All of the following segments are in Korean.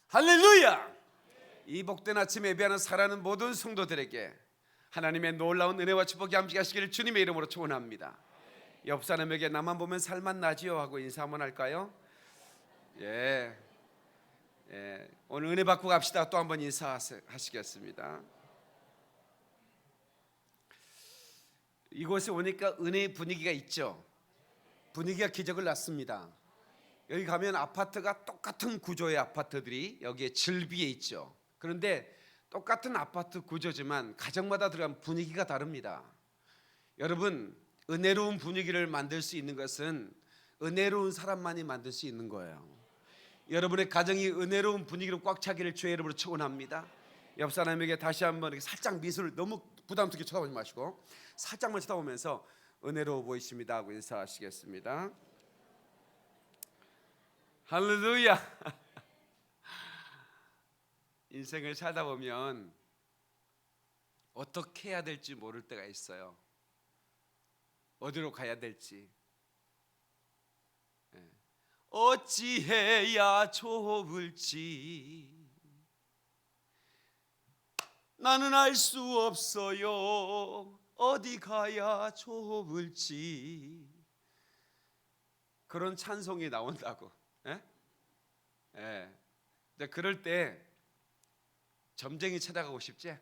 할렐루야! 이 복된 아침 예배하는 사랑하는 모든 성도들에게 하나님의 놀라운 은혜와 축복이 함께하시기를 주님의 이름으로 축원합니다. 옆 사람에게 나만 보면 살만 나지요 하고 인사 한번 할까요? 예. 오늘 은혜 받고 갑시다. 또 한번 인사하시겠습니다. 이곳에 오니까 은혜의 분위기가 있죠. 분위기가 기적을 낳습니다. 여기 가면 아파트가 똑같은 구조의 아파트들이 여기에 질비에 있죠. 그런데 똑같은 아파트 구조지만 가정마다 들어간 분위기가 다릅니다. 여러분, 은혜로운 분위기를 만들 수 있는 것은 은혜로운 사람만이 만들 수 있는 거예요. 여러분의 가정이 은혜로운 분위기로 꽉 차기를 주의 이름으로 축원합니다. 옆 사람에게 다시 한번 이렇게 살짝 미소를 너무 부담스럽게 쳐다보지 마시고 살짝만 쳐다보면서 은혜로워 보이십니다 하고 인사하시겠습니다. 할렐루야. 인생을 살다 보면 어떻게 해야 될지 모를 때가 있어요. 어디로 가야 될지. 어찌해야 좋을지 나는 알 수 없어요. 어디 가야 좋을지. 그런 찬송이 나온다고. 근데 그럴 때 점쟁이 찾아가고 싶지?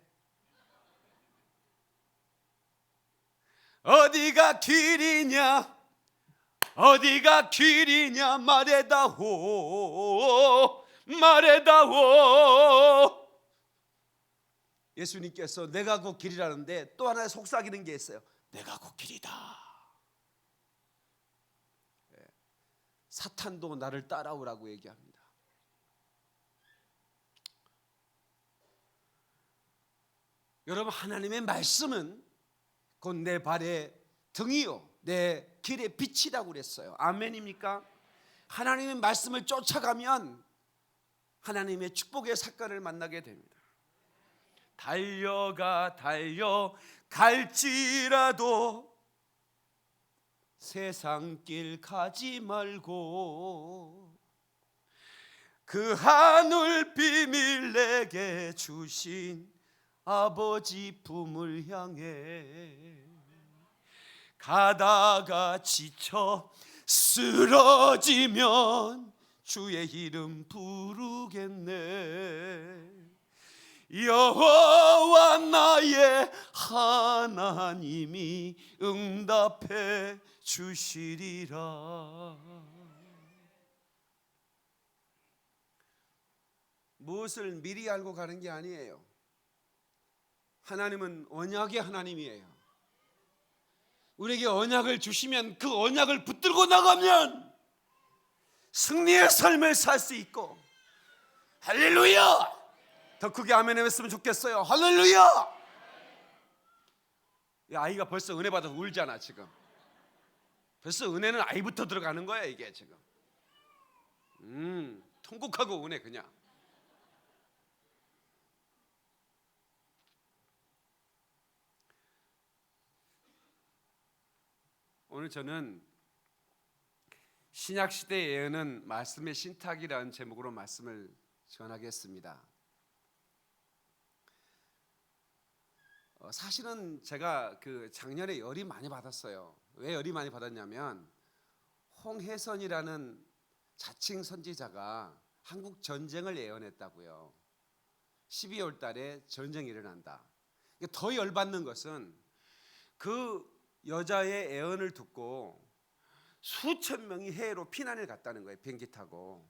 어디가 길이냐, 어디가 길이냐, 말해다오, 말해다오. 예수님께서 내가 그 길이라는데 또 하나의 속삭이는 게 있어요. 내가 그 길이다. 사탄도 나를 따라오라고 얘기합니다. 여러분, 하나님의 말씀은 곧 내 발의 등이요 내 길의 빛이라고 그랬어요. 아멘입니까? 하나님의 말씀을 쫓아가면 하나님의 축복의 사건을 만나게 됩니다. 달려갈지라도 세상 길 가지 말고 그 하늘 비밀 내게 주신 아버지 품을 향해 가다가 지쳐 쓰러지면 주의 이름 부르겠네. 여호와 나의 하나님이 응답해 주시리라. 무엇을 미리 알고 가는 게 아니에요. 하나님은 언약의 하나님이에요. 우리에게 언약을 주시면 그 언약을 붙들고 나가면 승리의 삶을 살 수 있고. 할렐루야! 더 크게 아멘 했으면 좋겠어요. 할렐루야! 아이가 벌써 은혜 받아서 울잖아 지금. 벌써 은혜는 아이부터 들어가는 거야 이게 지금. 통곡하고 은혜 그냥. 오늘 저는 신약시대의 예언은 말씀의 신탁이라는 제목으로 말씀을 전하겠습니다. 사실은 제가 작년에 열이 많이 받았어요. 왜 열이 많이 받았냐면 홍혜선이라는 자칭 선지자가 한국 전쟁을 예언했다고요. 12월 달에 전쟁이 일어난다. 더 열받는 것은 그 여자의 예언을 듣고 수천 명이 해외로 피난을 갔다는 거예요. 비행기 타고.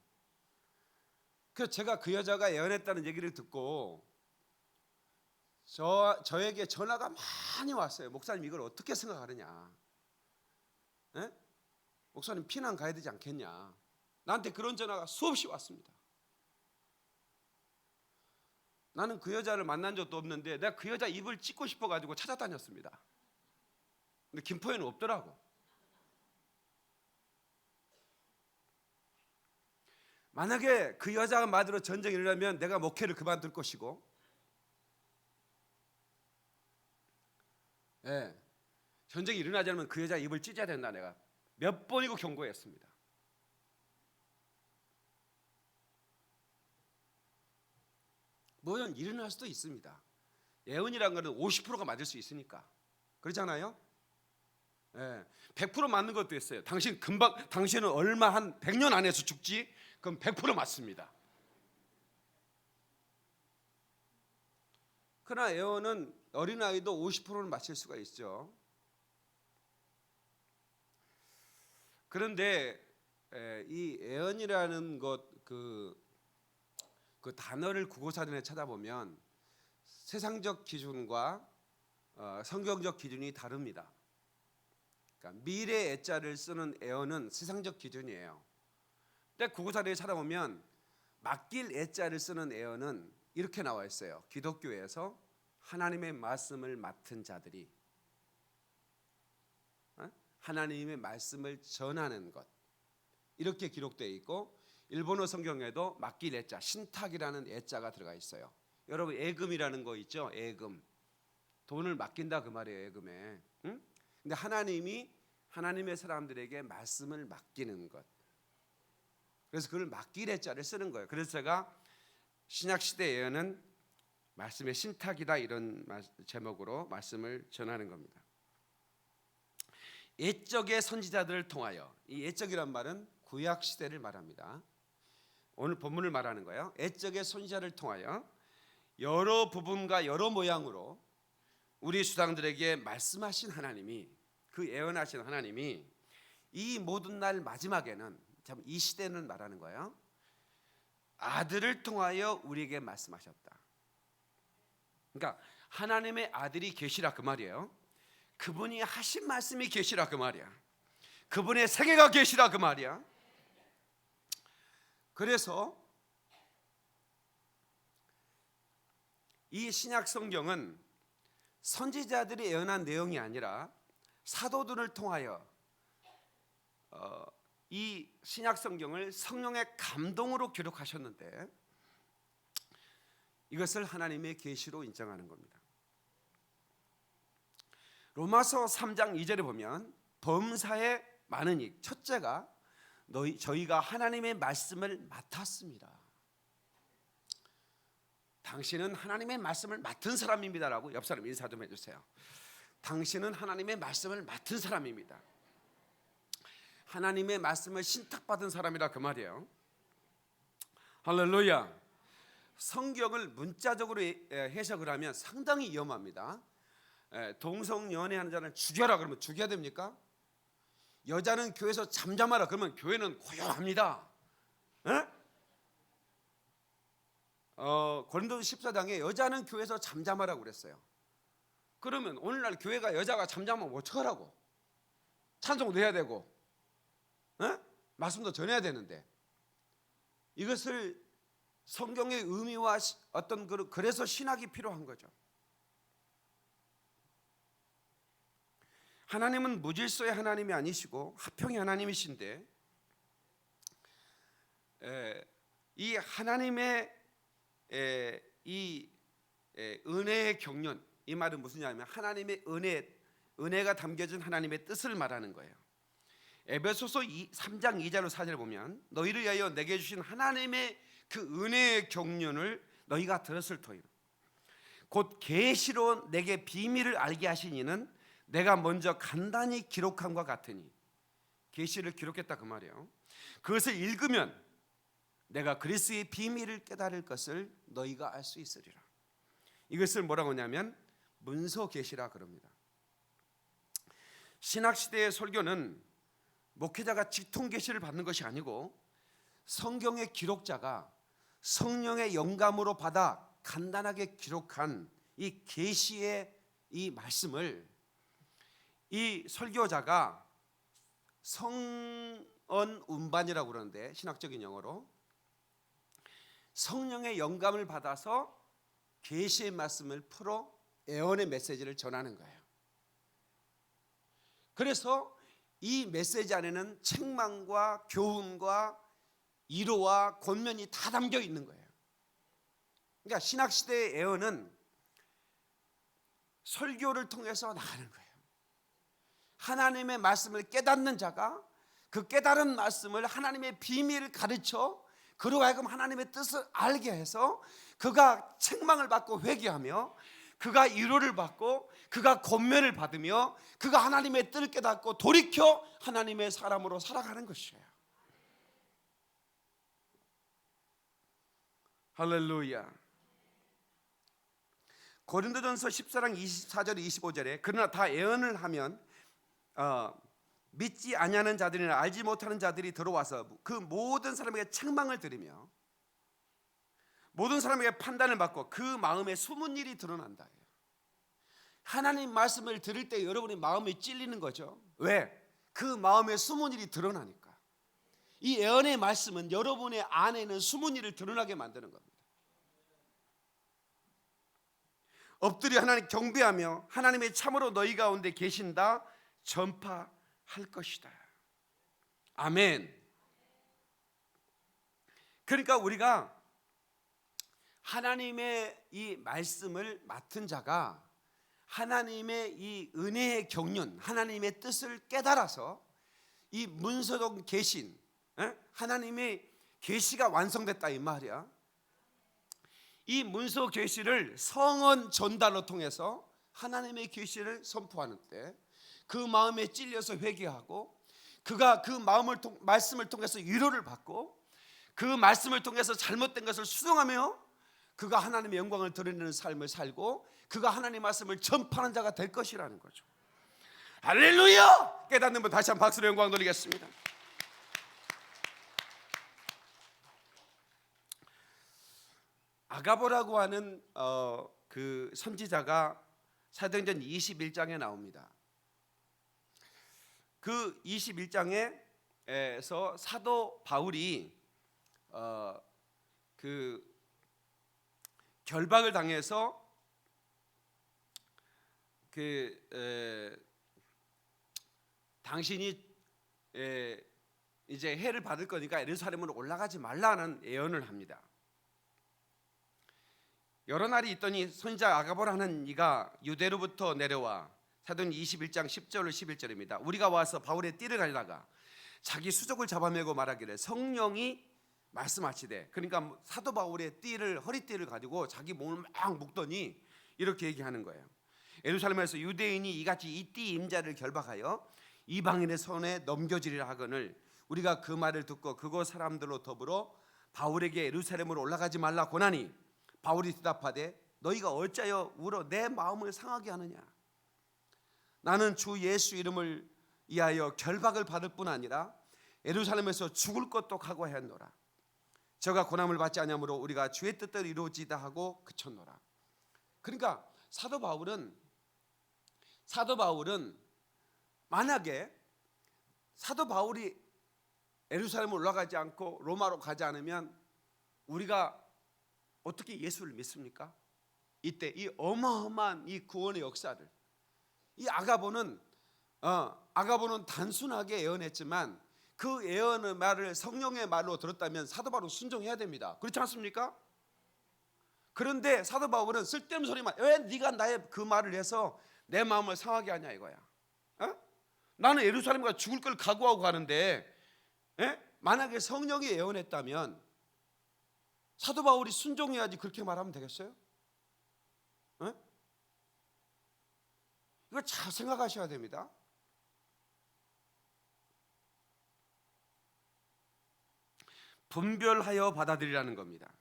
그래서 제가 그 여자가 예언했다는 얘기를 듣고 저에게 전화가 많이 왔어요. 목사님 이걸 어떻게 생각하느냐. 목사님 피난 가야 되지 않겠냐. 나한테 그런 전화가 수없이 왔습니다. 나는 그 여자를 만난 적도 없는데 내가 그 여자 입을 찍고 싶어가지고 찾아다녔습니다. 근데 김포에는 없더라고. 만약에 그 여자가 말대로 전쟁이 일어나면 내가 목회를 그만둘 것이고, 전쟁이 일어나지 않으면 그 여자 입을 찢어야 된다. 내가 몇 번이고 경고했습니다. 물론 일어날 수도 있습니다. 예언이란 거는 50%가 맞을 수 있으니까. 그렇잖아요? 예, 100% 맞는 것도 있어요. 당신은 얼마 한 100년 안에서 죽지? 그럼 100% 맞습니다. 그러나 예언은 어린아이도 50%는 맞힐 수가 있죠. 그런데 이 예언이라는 그 단어를 국어사전에 찾아보면 세상적 기준과 성경적 기준이 다릅니다. 그러니까 미래 애자를 쓰는 예언은 세상적 기준이에요. 근데 국어사전에 찾아보면 맡길 애자를 쓰는 예언은 이렇게 나와 있어요. 기독교에서 하나님의 말씀을 맡은 자들이 하나님의 말씀을 전하는 것, 이렇게 기록되어 있고, 일본어 성경에도 맡길 애자, 신탁이라는 애자가 들어가 있어요. 여러분 예금이라는 거 있죠? 예금, 돈을 맡긴다 그 말이에요. 예금에. 응? 근데 하나님이 하나님의 사람들에게 말씀을 맡기는 것, 그래서 그걸 맡길 애자를 쓰는 거예요. 그래서 제가 신약 시대 예언은 말씀의 신탁이다, 이런 제목으로 말씀을 전하는 겁니다. 옛적의 선지자들을 통하여, 이 옛적이란 말은 구약 시대를 말합니다. 오늘 본문을 말하는 거예요. 옛적의 선지자를 통하여 여러 부분과 여러 모양으로 우리 수장들에게 말씀하신 하나님이, 그 예언하신 하나님이 이 모든 날 마지막에는, 참 이 시대는 말하는 거예요, 아들을 통하여 우리에게 말씀하셨다. 그러니까 하나님의 아들이 계시라 그 말이에요. 그분이 하신 말씀이 계시라 그 말이야. 그분의 세계가 계시라 그 말이야. 그래서 이 신약 성경은 선지자들이 예언한 내용이 아니라 사도들을 통하여 이 신약 성경을 성령의 감동으로 기록하셨는데, 이것을 하나님의 계시로 인정하는 겁니다. 로마서 3장 2절에 보면 범사에 많으니 첫째가 저희가 하나님의 말씀을 맡았습니다. 당신은 하나님의 말씀을 맡은 사람입니다라고 옆 사람 인사 좀 해주세요. 당신은 하나님의 말씀을 맡은 사람입니다. 하나님의 말씀을 신탁받은 사람이라 그 말이에요. 할렐루야. 성경을 문자적으로 해석을 하면 상당히 위험합니다. 동성 연애하는 자는 죽여라 그러면 죽여야 됩니까? 여자는 교회에서 잠잠하라 그러면 교회는 고요합니다. 고린도서 14장에 여자는 교회에서 잠잠하라고 그랬어요. 그러면 오늘날 교회가 여자가 잠잠하면 어떡하라고? 찬송도 해야 되고 말씀도 전해야 되는데, 이것을 성경의 의미와 어떤 그래서 신학이 필요한 거죠. 하나님은 무질서의 하나님이 아니시고 화평의 하나님이신데, 이 하나님의 이 은혜의 경륜, 이 말은 무슨 말이냐면 하나님의 은혜가 담겨진 하나님의 뜻을 말하는 거예요. 에베소서 3장 2절로 4절을 보면 너희를 위하여 내게 주신 하나님의 그 은혜의 경륜을 너희가 들었을 터이요 곧 계시로 내게 비밀을 알게 하신 이는 내가 먼저 간단히 기록함과 같으니, 계시를 기록했다 그 말이에요. 그것을 읽으면 내가 그리스도의 비밀을 깨달을 것을 너희가 알 수 있으리라. 이것을 뭐라고 하냐면 문서 계시라 그럽니다. 신학 시대의 설교는 목회자가 직통 계시를 받는 것이 아니고 성경의 기록자가 성령의 영감으로 받아 간단하게 기록한 이 계시의 이 말씀을 이 설교자가 성언 운반이라고 그러는데, 신학적인 용어로 성령의 영감을 받아서 계시의 말씀을 풀어 예언의 메시지를 전하는 거예요. 그래서 이 메시지 안에는 책망과 교훈과 위로와 권면이 다 담겨 있는 거예요. 그러니까 신학 시대의 예언은 설교를 통해서 나가는 거예요. 하나님의 말씀을 깨닫는 자가 그 깨달은 말씀을 하나님의 비밀을 가르쳐 그로 하여금 하나님의 뜻을 알게 해서 그가 책망을 받고 회개하며 그가 위로를 받고 그가 권면을 받으며 그가 하나님의 뜻을 깨닫고 돌이켜 하나님의 사람으로 살아가는 것이에요. 할렐루야. 고린도전서 14장 24절 25절에 그러나 다 예언을 하면 믿지 아니하는 자들이나 알지 못하는 자들이 들어와서 그 모든 사람에게 책망을 들으며 모든 사람에게 판단을 받고 그 마음에 숨은 일이 드러난다. 하나님 말씀을 들을 때 여러분의 마음이 찔리는 거죠. 왜? 그 마음에 숨은 일이 드러나니까. 이 예언의 말씀은 여러분의 안에는 숨은 일을 드러나게 만드는 겁니다. 엎드려 하나님 경배하며 하나님의 참으로 너희 가운데 계신다 전파할 것이다. 아멘. 그러니까 우리가 하나님의 이 말씀을 맡은 자가 하나님의 이 은혜의 경륜, 하나님의 뜻을 깨달아서 이 문서적 계신 하나님의 계시가 완성됐다 이 말이야. 이 문서 계시를 성언 전달로 통해서 하나님의 계시를 선포하는 때 그 마음에 찔려서 회개하고 그가 그 말씀을 통해서 위로를 받고 그 말씀을 통해서 잘못된 것을 수정하며 그가 하나님의 영광을 드러내는 삶을 살고 그가 하나님의 말씀을 전파하는 자가 될 것이라는 거죠. 할렐루야! 깨닫는 분 다시 한번 박수로 영광 돌리겠습니다. 아가보라고 하는 그 선지자가 사도행전 21장에 나옵니다. 그 21장에서 사도 바울이 그 결박을 당해서 당신이 이제 해를 받을 거니까 예루살렘으로 올라가지 말라는 예언을 합니다. 여러 날이 있더니 선지자 아가보라는 이가 유대로부터 내려와 사도행전 21장 10절 11절입니다. 우리가 와서 바울의 띠를 갈라가 자기 수족을 잡아매고 말하기를 성령이 말씀하시되, 그러니까 사도 바울의 띠를 허리띠를 가지고 자기 몸을 막 묶더니 이렇게 얘기하는 거예요. 예루살렘에서 유대인이 이같이 이 띠 임자를 결박하여 이방인의 손에 넘겨지리라 하거늘 우리가 그 말을 듣고 그곳 사람들로 더불어 바울에게 예루살렘으로 올라가지 말라 고나니 바울이 대답하되 너희가 어찌하여 울어 내 마음을 상하게 하느냐. 나는 주 예수 이름을 위하여 결박을 받을 뿐 아니라 예루살렘에서 죽을 것도 각오하였노라. 저가 고난을 받지 아니하므로 우리가 주의 뜻대로 이루어지다 하고 그쳤노라. 그러니까 사도 바울은 만약에 사도 바울이 예루살렘으로 올라가지 않고 로마로 가지 않으면 우리가 어떻게 예수를 믿습니까? 이때 이 어마어마한 이 구원의 역사를 이 아가보는 단순하게 예언했지만 그 예언의 말을 성령의 말로 들었다면 사도 바울은 순종해야 됩니다. 그렇지 않습니까? 그런데 사도 바울은 쓸데없는 소리만 왜 네가 나의 그 말을 해서 내 마음을 상하게 하냐 이거야. 나는 예루살렘 가 죽을 걸 각오하고 가는데 만약에 성령이 예언했다면 사도 바울이 순종해야지 그렇게 말하면 되겠어요? 이거 잘 생각하셔야 됩니다. 분별하여 받아들이라는 겁니다.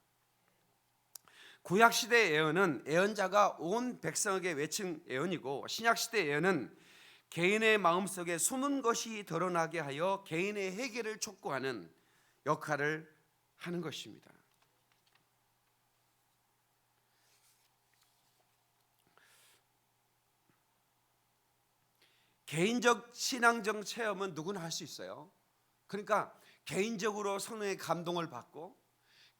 구약시대의 예언은 예언자가 온 백성에게 외친 예언이고 신약시대의 예언은 개인의 마음속에 숨은 것이 드러나게 하여 개인의 해결을 촉구하는 역할을 하는 것입니다. 개인적 신앙적 체험은 누구나 할 수 있어요. 그러니까 개인적으로 성령의 감동을 받고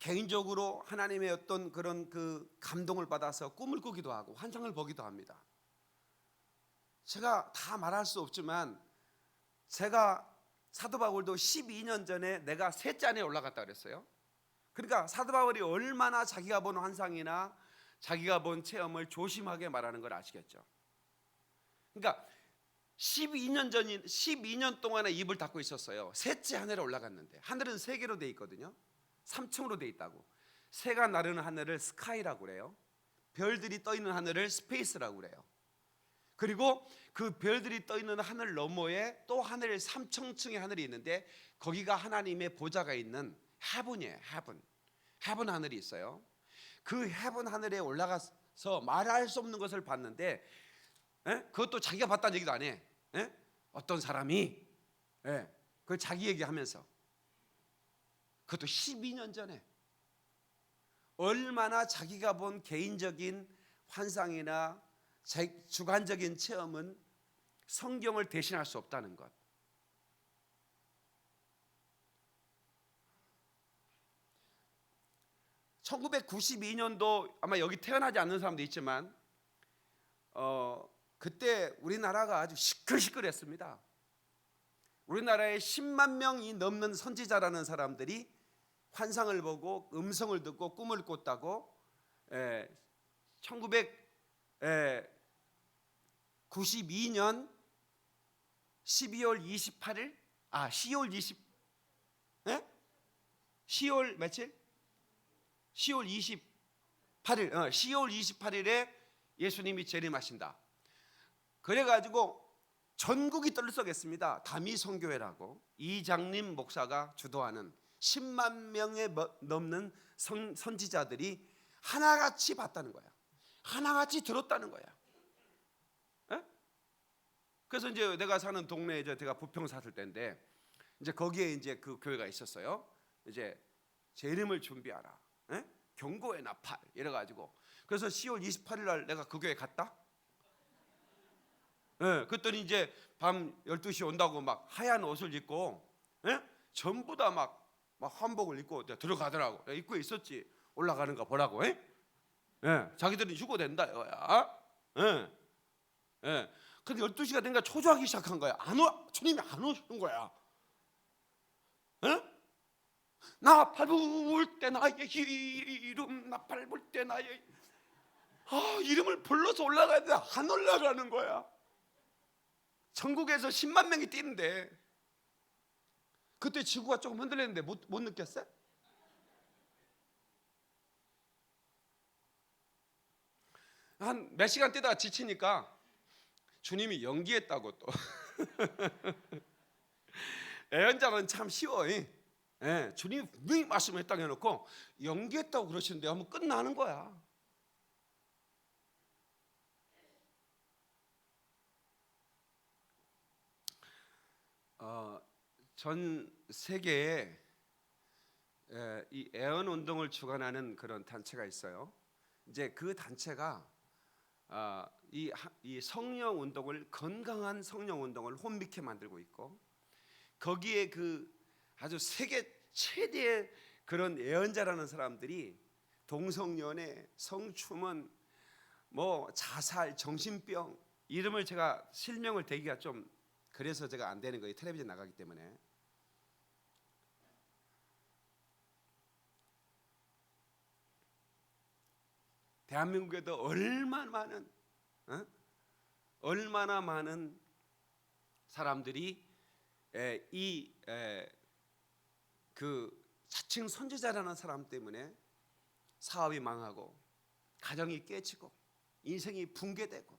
개인적으로 하나님의 어떤 그런 그 감동을 받아서 꿈을 꾸기도 하고 환상을 보기도 합니다. 제가 다 말할 수 없지만 제가 사도 바울도 12년 전에 내가 셋째 안에 올라갔다 그랬어요. 그러니까 사도 바울이 얼마나 자기가 본 환상이나 자기가 본 체험을 조심하게 말하는 걸 아시겠죠. 그러니까 12년 동안에 입을 닫고 있었어요. 셋째 하늘에 올라갔는데 하늘은 세 개로 돼 있거든요. 3층으로 돼 있다고. 새가 나르는 하늘을 스카이라고 그래요. 별들이 떠 있는 하늘을 스페이스라고 그래요. 그리고 그 별들이 떠 있는 하늘 너머에 또 하늘 3층의 하늘이 있는데 거기가 하나님의 보좌가 있는 헤븐이에요. 헤븐 하늘이 있어요. 그 헤븐 하늘에 올라가서 말할 수 없는 것을 봤는데, 그것도 자기가 봤다는 얘기도 안 해. 어떤 사람이 그걸 자기 얘기하면서, 그것도 12년 전에 얼마나 자기가 본 개인적인 환상이나 주관적인 체험은 성경을 대신할 수 없다는 것. (1992년도) 아마 여기 태어나지 않는 사람도 있지만 그때 우리나라가 아주 시끌시끌했습니다. 우리나라에 10만 명이 넘는 선지자라는 사람들이 환상을 보고 음성을 듣고 꿈을 꿨다고 1992년 12월 28일 10월 며칠? 10월 28일에 예수님이 재림하신다. 그래가지고 전국이 떨썩했습니다. 다미선교회라고 이장림 목사가 주도하는 10만 명에 넘는 선지자들이 하나같이 봤다는 거야. 하나같이 들었다는 거야. 그래서 이제 내가 사는 동네에 제가 부평 샀을 때인데 이제 거기에 이제 그 교회가 있었어요. 이제 재림을 준비하라. 경고의 나팔 이래가지고 그래서 10월 28일 날 내가 그 교회 갔다. 그랬더니 이제 밤 12시 온다고 막 하얀 옷을 입고 전부 다 막 한복을 입고 들어가더라고. 입구에 있었지. 올라가는 거 보라고. 자기들은 휴거된다 이거야. 근데 12시가 되니까 초조하기 시작한 거야. 안 와. 주님이 안 오시는 거야. 나 밟을 때 나의 이름, 나 밟을 때 나의 이름을 불러서 올라가야 돼. 안 올라가는 거야. 전국에서 10만 명이 뛰는데 그때 지구가 조금 흔들렸는데 못 느꼈어요? 한 몇 시간 뛰다가 지치니까 주님이 연기했다고 또. 애연자는 참 쉬워. 주님이 분명히 말씀을 했다고 해놓고 연기했다고 그러시는데 하면 끝나는 거야. 전 세계에 이 애언 운동을 주관하는 그런 단체가 있어요. 이제 그 단체가 이 성령 운동을, 건강한 성령 운동을 혼미케 만들고 있고 거기에 그 아주 세계 최대의 그런 예언자라는 사람들이 동성연애, 성추문, 뭐 자살, 정신병 이름을 제가 실명을 대기가 좀 그래서 제가 안 되는 거예요. 텔레비전 나가기 때문에. 대한민국에도 얼마나 많은 사람들이 그 자칭 선지자라는 사람 때문에 사업이 망하고 가정이 깨지고 인생이 붕괴되고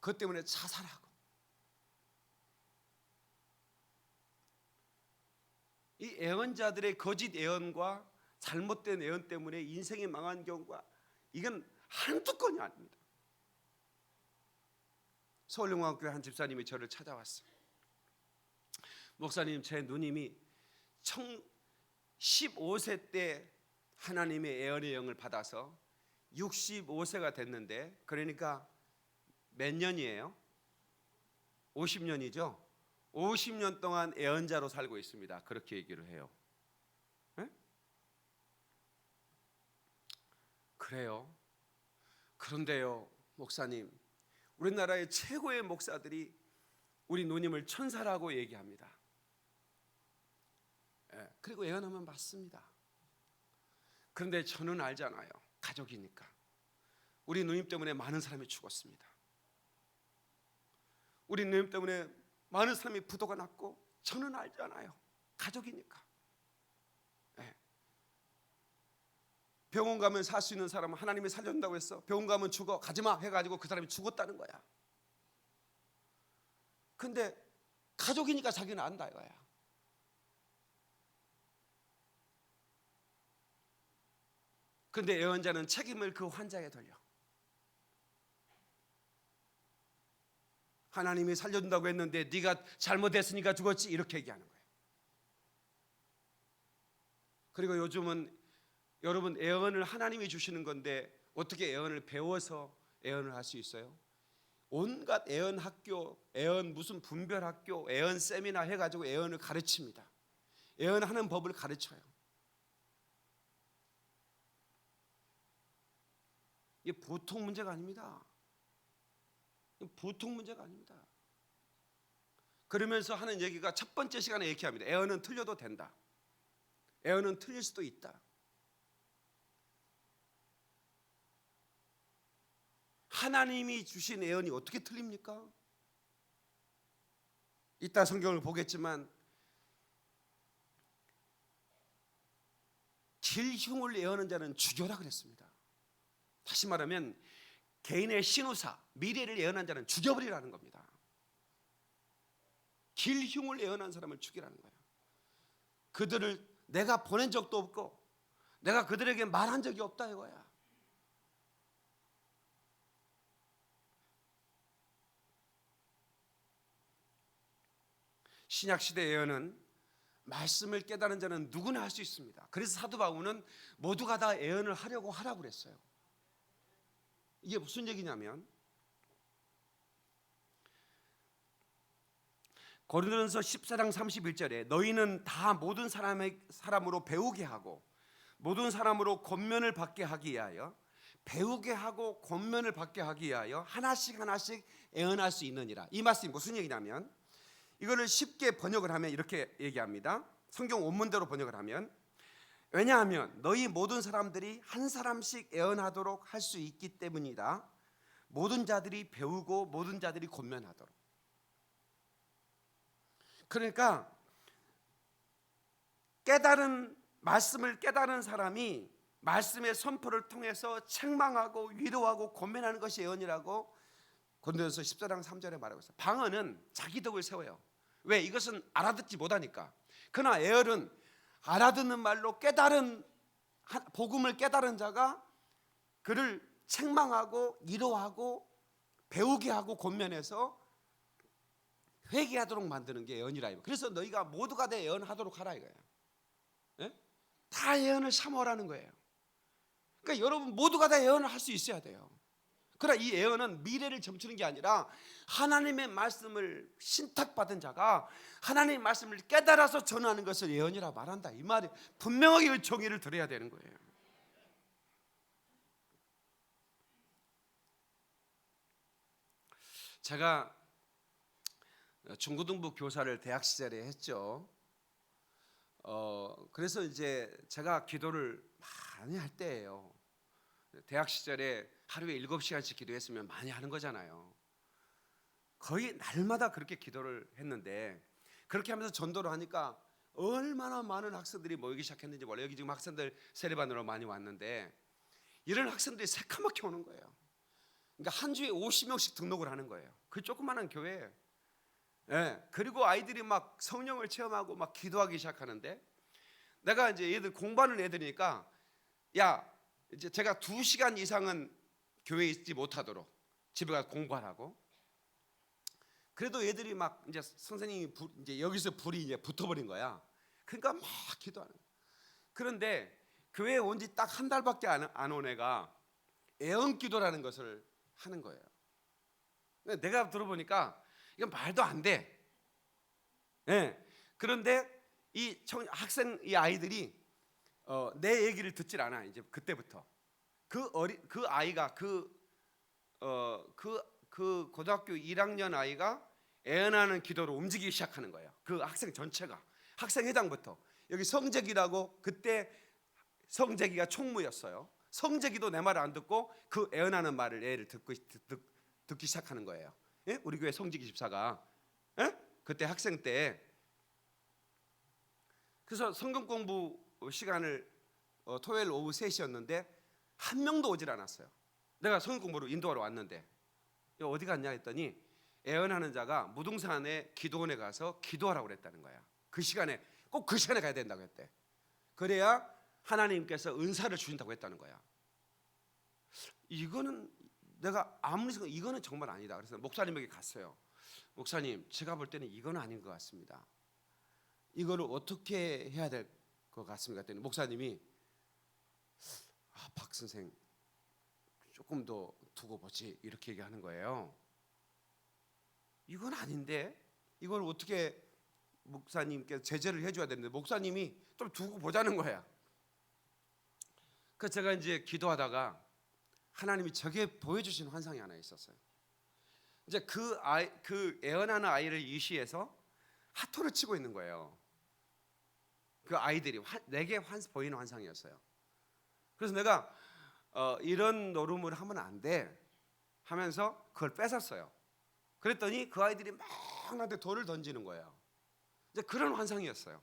그것 때문에 자살하고 이 예언자들의 거짓 예언과 잘못된 예언 때문에 인생이 망한 경우가 이건 한두 건이 아닙니다. 서울영광교회 한 집사님이 저를 찾아왔어요. 목사님, 제 누님이 15세 때 하나님의 예언의 영을 받아서 65세가 됐는데 그러니까 몇 년이에요? 50년이죠. 50년 동안 예언자로 살고 있습니다. 그렇게 얘기를 해요. 그래요. 그런데요, 목사님, 우리나라의 최고의 목사들이 우리 누님을 천사라고 얘기합니다. 그리고 예언하면 맞습니다. 그런데 저는 알잖아요. 가족이니까. 우리 누님 때문에 많은 사람이 죽었습니다. 우리 누님 때문에 많은 사람이 부도가 났고 저는 알잖아요. 가족이니까. 병원 가면 살 수 있는 사람은 하나님이 살려준다고 했어. 병원 가면 죽어, 가지마 해가지고 그 사람이 죽었다는 거야. 근데 가족이니까 자기는 안다 이거야. 근데 예언자는 책임을 그 환자에 돌려. 하나님이 살려준다고 했는데 네가 잘못했으니까 죽었지, 이렇게 얘기하는 거예요. 그리고 요즘은 여러분, 예언을 하나님이 주시는 건데 어떻게 예언을 배워서 예언을 할 수 있어요? 온갖 예언 학교, 예언 무슨 분별 학교, 예언 세미나 해가지고 예언을 가르칩니다. 예언하는 법을 가르쳐요. 이게 보통 문제가 아닙니다. 보통 문제가 아닙니다. 그러면서 하는 얘기가 첫 번째 시간에 이렇게 합니다. 예언은 틀려도 된다. 예언은 틀릴 수도 있다. 하나님이 주신 예언이 어떻게 틀립니까? 이따 성경을 보겠지만 길흉을 예언하는 자는 죽여라 그랬습니다. 다시 말하면 개인의 신우사, 미래를 예언한 자는 죽여버리라는 겁니다. 길흉을 예언한 사람을 죽이라는 거예요. 그들을 내가 보낸 적도 없고 내가 그들에게 말한 적이 없다 이거야. 신약시대 예언은 말씀을 깨달은 자는 누구나 할 수 있습니다. 그래서 사도 바울은 모두가 다 예언을 하려고 하라고 그랬어요. 이게 무슨 얘기냐면 고린도전서 14장 31절에 너희는 다 모든 사람으로 배우게 하고 모든 사람으로 권면을 받게 하기 위하여, 배우게 하고 권면을 받게 하기 위하여 하나씩 하나씩 예언할 수 있느니라. 이 말씀이 무슨 얘기냐면 이거를 쉽게 번역을 하면 이렇게 얘기합니다. 성경 원문대로 번역을 하면, 왜냐하면 너희 모든 사람들이 한 사람씩 예언하도록 할 수 있기 때문이다. 모든 자들이 배우고 모든 자들이 권면하도록. 그러니까 말씀을 깨달은 사람이 말씀의 선포를 통해서 책망하고 위로하고 권면하는 것이 예언이라고 고린도전서 14장 3절에 말하고 있어요. 방언은 자기 덕을 세워요. 왜? 이것은 알아듣지 못하니까. 그러나 예언은 알아듣는 말로 복음을 깨달은 자가 그를 책망하고 위로하고 배우게 하고 권면해서 회개하도록 만드는 게 예언이라. 그래서 너희가 모두가 다 예언하도록 하라 이거예요. 예? 다 예언을 삼으라는 거예요. 그러니까 여러분 모두가 다 예언을 할 수 있어야 돼요. 그러나 이 예언은 미래를 점치는 게 아니라 하나님의 말씀을 신탁받은 자가 하나님의 말씀을 깨달아서 전하는 것을 예언이라 말한다. 이 말이 분명하게 정의를 드려야 되는 거예요. 제가 중고등부 교사를 대학 시절에 했죠. 그래서 이제 제가 기도를 많이 할 때예요. 대학 시절에 하루에 7시간씩 기도했으면 많이 하는 거잖아요. 거의 날마다 그렇게 기도를 했는데, 그렇게 하면서 전도를 하니까 얼마나 많은 학생들이 모이기 시작했는지 몰라요. 여기 지금 학생들 세례반으로 많이 왔는데 이런 학생들이 새까맣게 오는 거예요. 그러니까 한 주에 50명씩 등록을 하는 거예요. 그 조그마한 교회에. 예, 그리고 아이들이 막 성령을 체험하고 막 기도하기 시작하는데, 내가 이제 얘들 공부하는 애들이니까 야, 이제 제가 2시간 이상은 교회에 있지 못하도록 집에 가서 공부하라고. 그래도 얘들이 막 이제 선생님이 이제 여기서 불이 이제 붙어버린 거야. 그러니까 막 기도하는 거야. 그런데 교회에 온 지 딱 한 달밖에 안 온 애가 애언 기도라는 것을 하는 거예요. 내가 들어보니까 이건 말도 안 돼. 예. 그런데 이 아이들이 내 얘기를 듣질 않아. 이제 그때부터 그 아이가 그 고등학교 1학년 아이가 애언하는 기도로 움직이기 시작하는 거예요. 그 학생 전체가, 학생회장부터. 여기 성재기라고, 그때 성재기가 총무였어요. 성재기도 내 말을 안 듣고 그 애언하는 말을 애를 듣기 시작하는 거예요. 예? 우리 교회 성재기 집사가, 예? 그때 학생 때. 그래서 성경 공부 시간을 토요일 오후 3시였는데 한 명도 오질 않았어요. 내가 성경 공부로 인도하러 왔는데 어디 갔냐 했더니 애언하는 자가 무등산에 기도원에 가서 기도하라고 그랬다는 거야. 그 시간에 꼭 그 시간에 가야 된다고 했대. 그래야 하나님께서 은사를 주신다고 했다는 거야. 이거는 내가 아무리 생각 이거는 정말 아니다. 그래서 목사님에게 갔어요. 목사님, 제가 볼 때는 이건 아닌 것 같습니다. 이거를 어떻게 해야 될 것 같습니까? 했더니 목사님이 박 선생 조금 더 두고 보지 이렇게 얘기하는 거예요. 이건 아닌데 이걸 어떻게 목사님께 제재를 해줘야 되는데 목사님이 좀 두고 보자는 거야. 그래서 제가 이제 기도하다가 하나님이 저게 보여주신 환상이 하나 있었어요. 이제 그 애언하는 아이를 이시해서 하토를 치고 있는 거예요. 그 아이들이 내게 보이는 환상이었어요. 그래서 내가 이런 노름을 하면 안 돼 하면서 그걸 뺏었어요. 그랬더니 그 아이들이 막 나한테 돌을 던지는 거예요. 이제 그런 환상이었어요.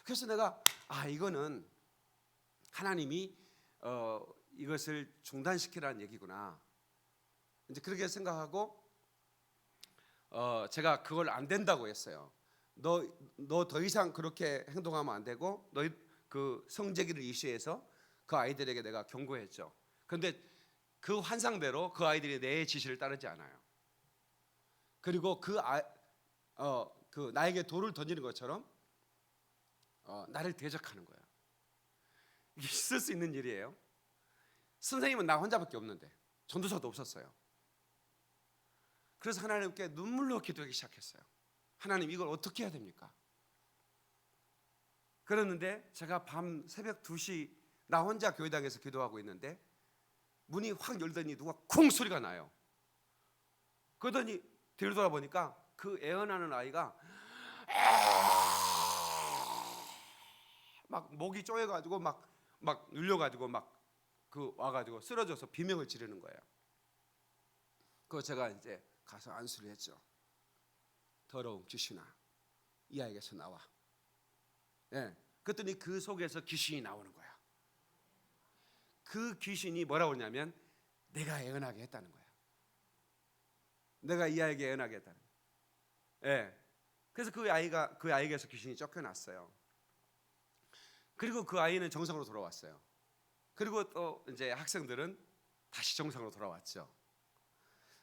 그래서 내가 이거는 하나님이 이것을 중단시키라는 얘기구나. 이제 그렇게 생각하고 제가 그걸 안 된다고 했어요. 너 더 이상 그렇게 행동하면 안 되고 너희 그 성제기를 이슈해서 그 아이들에게 내가 경고했죠. 그런데 그 환상대로 그 아이들이 내 지시를 따르지 않아요. 그리고 그 나에게 돌을 던지는 것처럼 나를 대적하는 거예요. 이게 있을 수 있는 일이에요. 선생님은 나 혼자밖에 없는데 전도사도 없었어요. 그래서 하나님께 눈물로 기도하기 시작했어요. 하나님, 이걸 어떻게 해야 됩니까? 그랬는데 제가 밤 새벽 2시 나 혼자 교회당에서 기도하고 있는데 문이 확 열더니 누가 쿵 소리가 나요. 그러더니 뒤를 돌아보니까 그 애언하는 아이가 막 목이 쪼여가지고 막 눌려가지고 막 그 와가지고 쓰러져서 비명을 지르는 거예요. 그거 제가 이제 가서 안수를 했죠. 더러운 귀신아, 이 아이에게서 나와. 예. 그랬더니 그 속에서 귀신이 나오는 거야. 그 귀신이 뭐라고 하냐면 내가 애언하게 했다는 거야. 내가 이 아이에게 애언하게 했다는 거야. 예. 그래서 그 아이에게서 귀신이 쫓겨났어요. 그리고 그 아이는 정상으로 돌아왔어요. 그리고 또 이제 학생들은 다시 정상으로 돌아왔죠.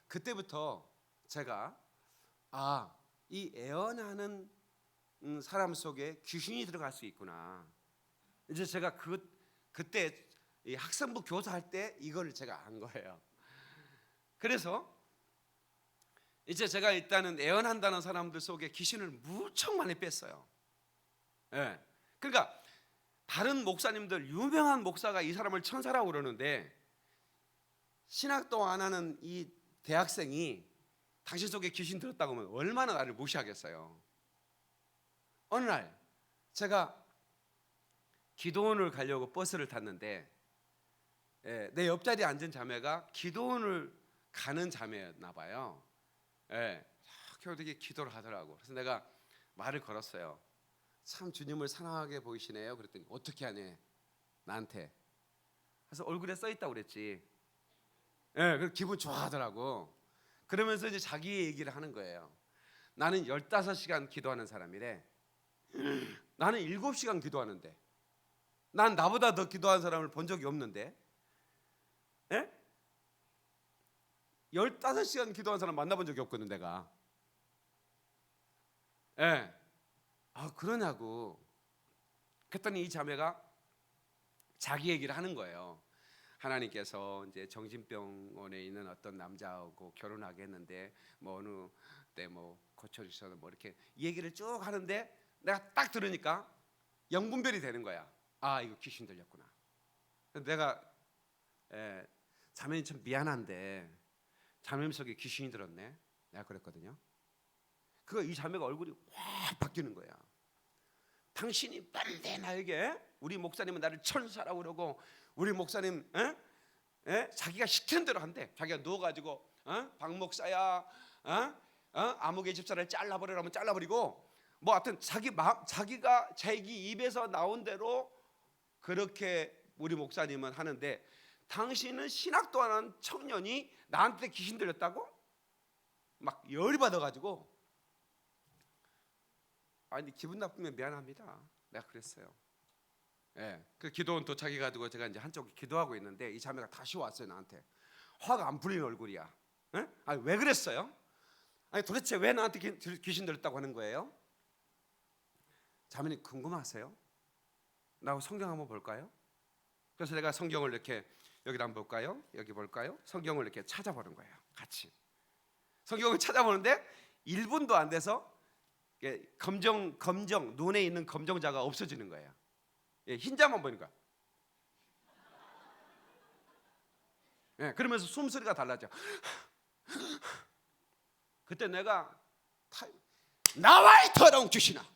그때부터 제가 이 애언하는 사람 속에 귀신이 들어갈 수 있구나. 이제 제가 그때 이 학생부 교사할 때 이걸 제가 안 거예요. 그래서 이제 제가 일단은 애언한다는 사람들 속에 귀신을 무척 많이 뺐어요. 예. 그러니까 다른 목사님들, 유명한 목사가 이 사람을 천사라고 그러는데 신학도 안 하는 이 대학생이 당신 속에 귀신 들었다고 하면 얼마나 나를 무시하겠어요. 어느 날 제가 기도원을 가려고 버스를 탔는데 내 옆자리에 앉은 자매가 기도원을 가는 자매였나 봐요. 되게 기도를 하더라고. 그래서 내가 말을 걸었어요. 참 주님을 사랑하게 보이시네요. 그랬더니 어떻게 하네 나한테. 그래서 얼굴에 써 있다고 그랬지. 그래서 기분 좋아하더라고. 그러면서 이제 자기 얘기를 하는 거예요. 나는 15시간 기도하는 사람이래. 나는 7시간 기도하는데 난 나보다 더 기도하는 사람을 본 적이 없는데 15시간 기도하는 사람 만나본 적이 없거든 내가. 그러냐고. 그랬더니 이 자매가 자기 얘기를 하는 거예요. 하나님께서 이제 정신병원에 있는 어떤 남자하고 결혼하게 했는데 뭐 어느 때 뭐 고쳐주셔서 뭐 이렇게 얘기를 쭉 하는데 내가 딱 들으니까 영분별이 되는 거야. 이거 귀신 들렸구나. 내가 자매님 참 미안한데 자매님 속에 귀신이 들었네. 내가 그랬거든요. 이 자매가 얼굴이 확 바뀌는 거야. 당신이 뭔데 나에게 우리 목사님은 나를 천사라고 그러고 우리 목사님 자기가 시키는 대로 한대. 자기가 누워가지고 박 목사야 아무개 집사를 잘라버리라면 잘라버리고 뭐 하여튼 자기가 자기 입에서 나온 대로 그렇게 우리 목사님은 하는데 당신은 신학도 안 하는 청년이 나한테 귀신 들렸다고? 막 열이 받아가지고 아니 기분 나쁘면 미안합니다. 내가 그랬어요. 예, 그 기도원 도착해가지고 제가 이제 한쪽 기도하고 있는데 이 자매가 다시 왔어요 나한테. 화가 안 풀린 얼굴이야. 예? 아니 왜 그랬어요? 아니 도대체 왜 나한테 귀신 들렸다고 하는 거예요? 자매님 궁금하세요? 나 성경 한번 볼까요? 그래서 내가 성경을 이렇게 여기다 한번 볼까요? 여기 볼까요? 성경을 이렇게 찾아보는 거예요. 같이 성경을 찾아보는데 1분도 안 돼서 검정 눈에 있는 검정자가 없어지는 거예요. 예, 흰자만 보니까. 예, 그러면서 숨소리가 달라져. 그때 내가 나와 이 더러운 귀신아.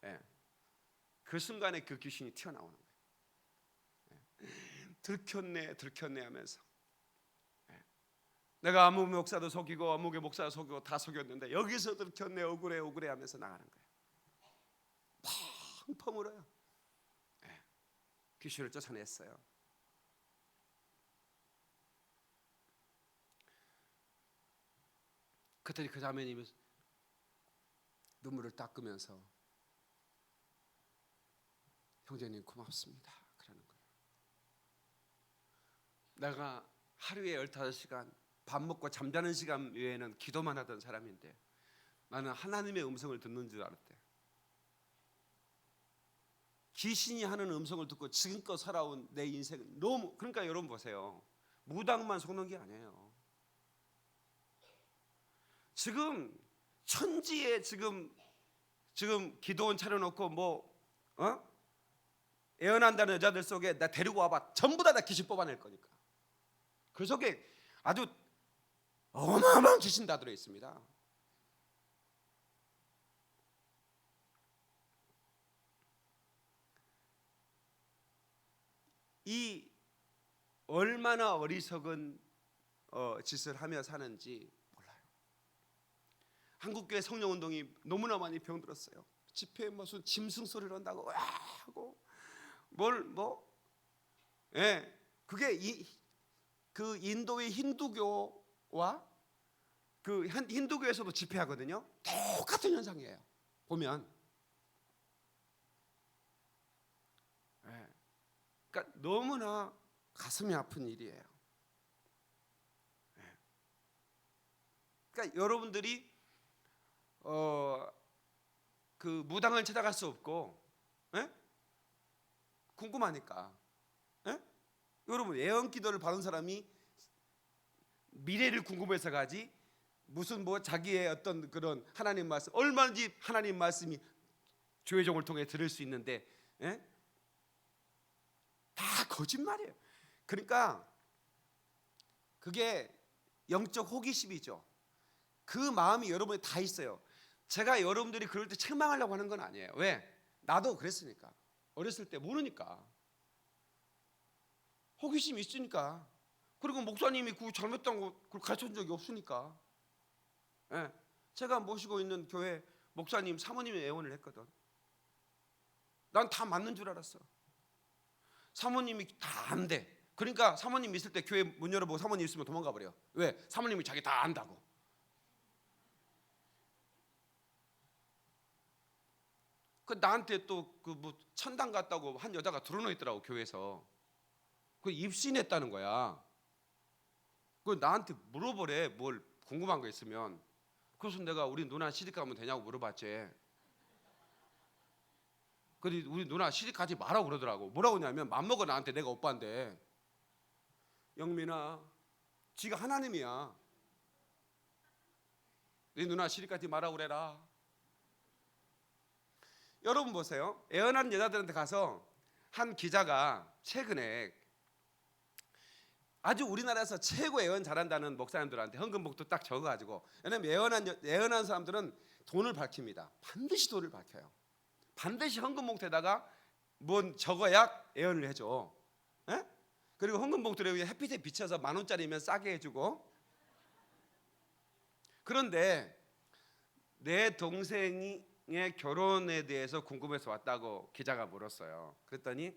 예, 그 순간에 그 귀신이 튀어나오는 거예요. 예, 들켰네 하면서. 예, 내가 아무 목사도 속이고 아무개 목사도 속이고 다 속였는데 여기서 들켰네 억울해 하면서 나가는 거예요. 펑펑 울어요. 예, 귀신을 쫓아냈어요. 그랬더니 그 자매님이 눈물을 닦으면서 형제님 고맙습니다 그러는 거예요. 내가 하루에 15시간 밥 먹고 잠자는 시간 외에는 기도만 하던 사람인데 나는 하나님의 음성을 듣는 줄 알았대. 귀신이 하는 음성을 듣고 지금껏 살아온 내 인생은 너무, 그러니까 여러분 보세요. 무당만 속는 게 아니에요. 지금 천지에 지금 기도원 차려놓고 애원한다는 여자들 속에 나 데리고 와봐. 전부 다 귀신 뽑아낼 거니까. 그 속에 아주 어마어마한 귀신 다 들어 있습니다. 이 얼마나 어리석은 짓을 하며 사는지 몰라요. 한국교회 성령운동이 너무나 많이 병들었어요. 집회에 무슨 짐승 소리를 한다고 와 하고 예, 그게 그 인도의 힌두교와 그 힌두교에서도 집회하거든요. 똑같은 현상이에요. 보면 예, 그러니까 너무나 가슴이 아픈 일이에요. 예. 그러니까 여러분들이 그 무당을 찾아갈 수 없고 예? 궁금하니까 예? 여러분 애언기도를 받은 사람이 미래를 궁금해서 가지 무슨 자기의 어떤 그런 하나님 말씀 얼마든지 하나님 말씀이 조회종을 통해 들을 수 있는데 예? 다 거짓말이에요. 그러니까 그게 영적 호기심이죠. 그 마음이 여러분에 다 있어요. 제가 여러분들이 그럴 때 책망하려고 하는 건 아니에요. 왜? 나도 그랬으니까. 어렸을 때 모르니까. 호기심이 있으니까. 그리고 목사님이 그 잘못된 거 가르쳐준 적이 없으니까. 예. 제가 모시고 있는 교회 목사님 사모님이 애원을 했거든. 난 다 맞는 줄 알았어. 사모님이 다 안 돼. 그러니까 사모님 있을 때 교회 문 열어보고 사모님 있으면 도망가 버려. 왜? 사모님이 자기 다 안다고. 그 나한테 또 그 천당 갔다고 한 여자가 들어놓 있더라고 교회에서. 그 입신했다는 거야. 그 나한테 물어보래. 뭘 궁금한 거 있으면. 그래서 내가 우리 누나 시집 가면 되냐고 물어봤지. 근데 우리 누나 시집 가지 말라고 그러더라고. 뭐라고 하냐면 맘먹어 나한테 내가 오빠인데. 영민아, 지가 하나님이야. 네 누나 시집 가지 말라고 그래라. 여러분 보세요. 애언한 여자들한테 가서 한 기자가 최근에 아주 우리나라에서 최고 애언 잘한다는 목사님들한테 헌금복도 딱 적어가지고, 왜냐면 애언한 사람들은 돈을 밝힙니다. 반드시 돈을 밝혀요. 반드시 헌금봉투에다가 뭔 적어야 애언을 해줘. 에? 그리고 헌금봉투를 햇빛에 비춰서 10,000원짜리면 싸게 해주고. 그런데 내 동생의 결혼에 대해서 궁금해서 왔다고 기자가 물었어요. 그랬더니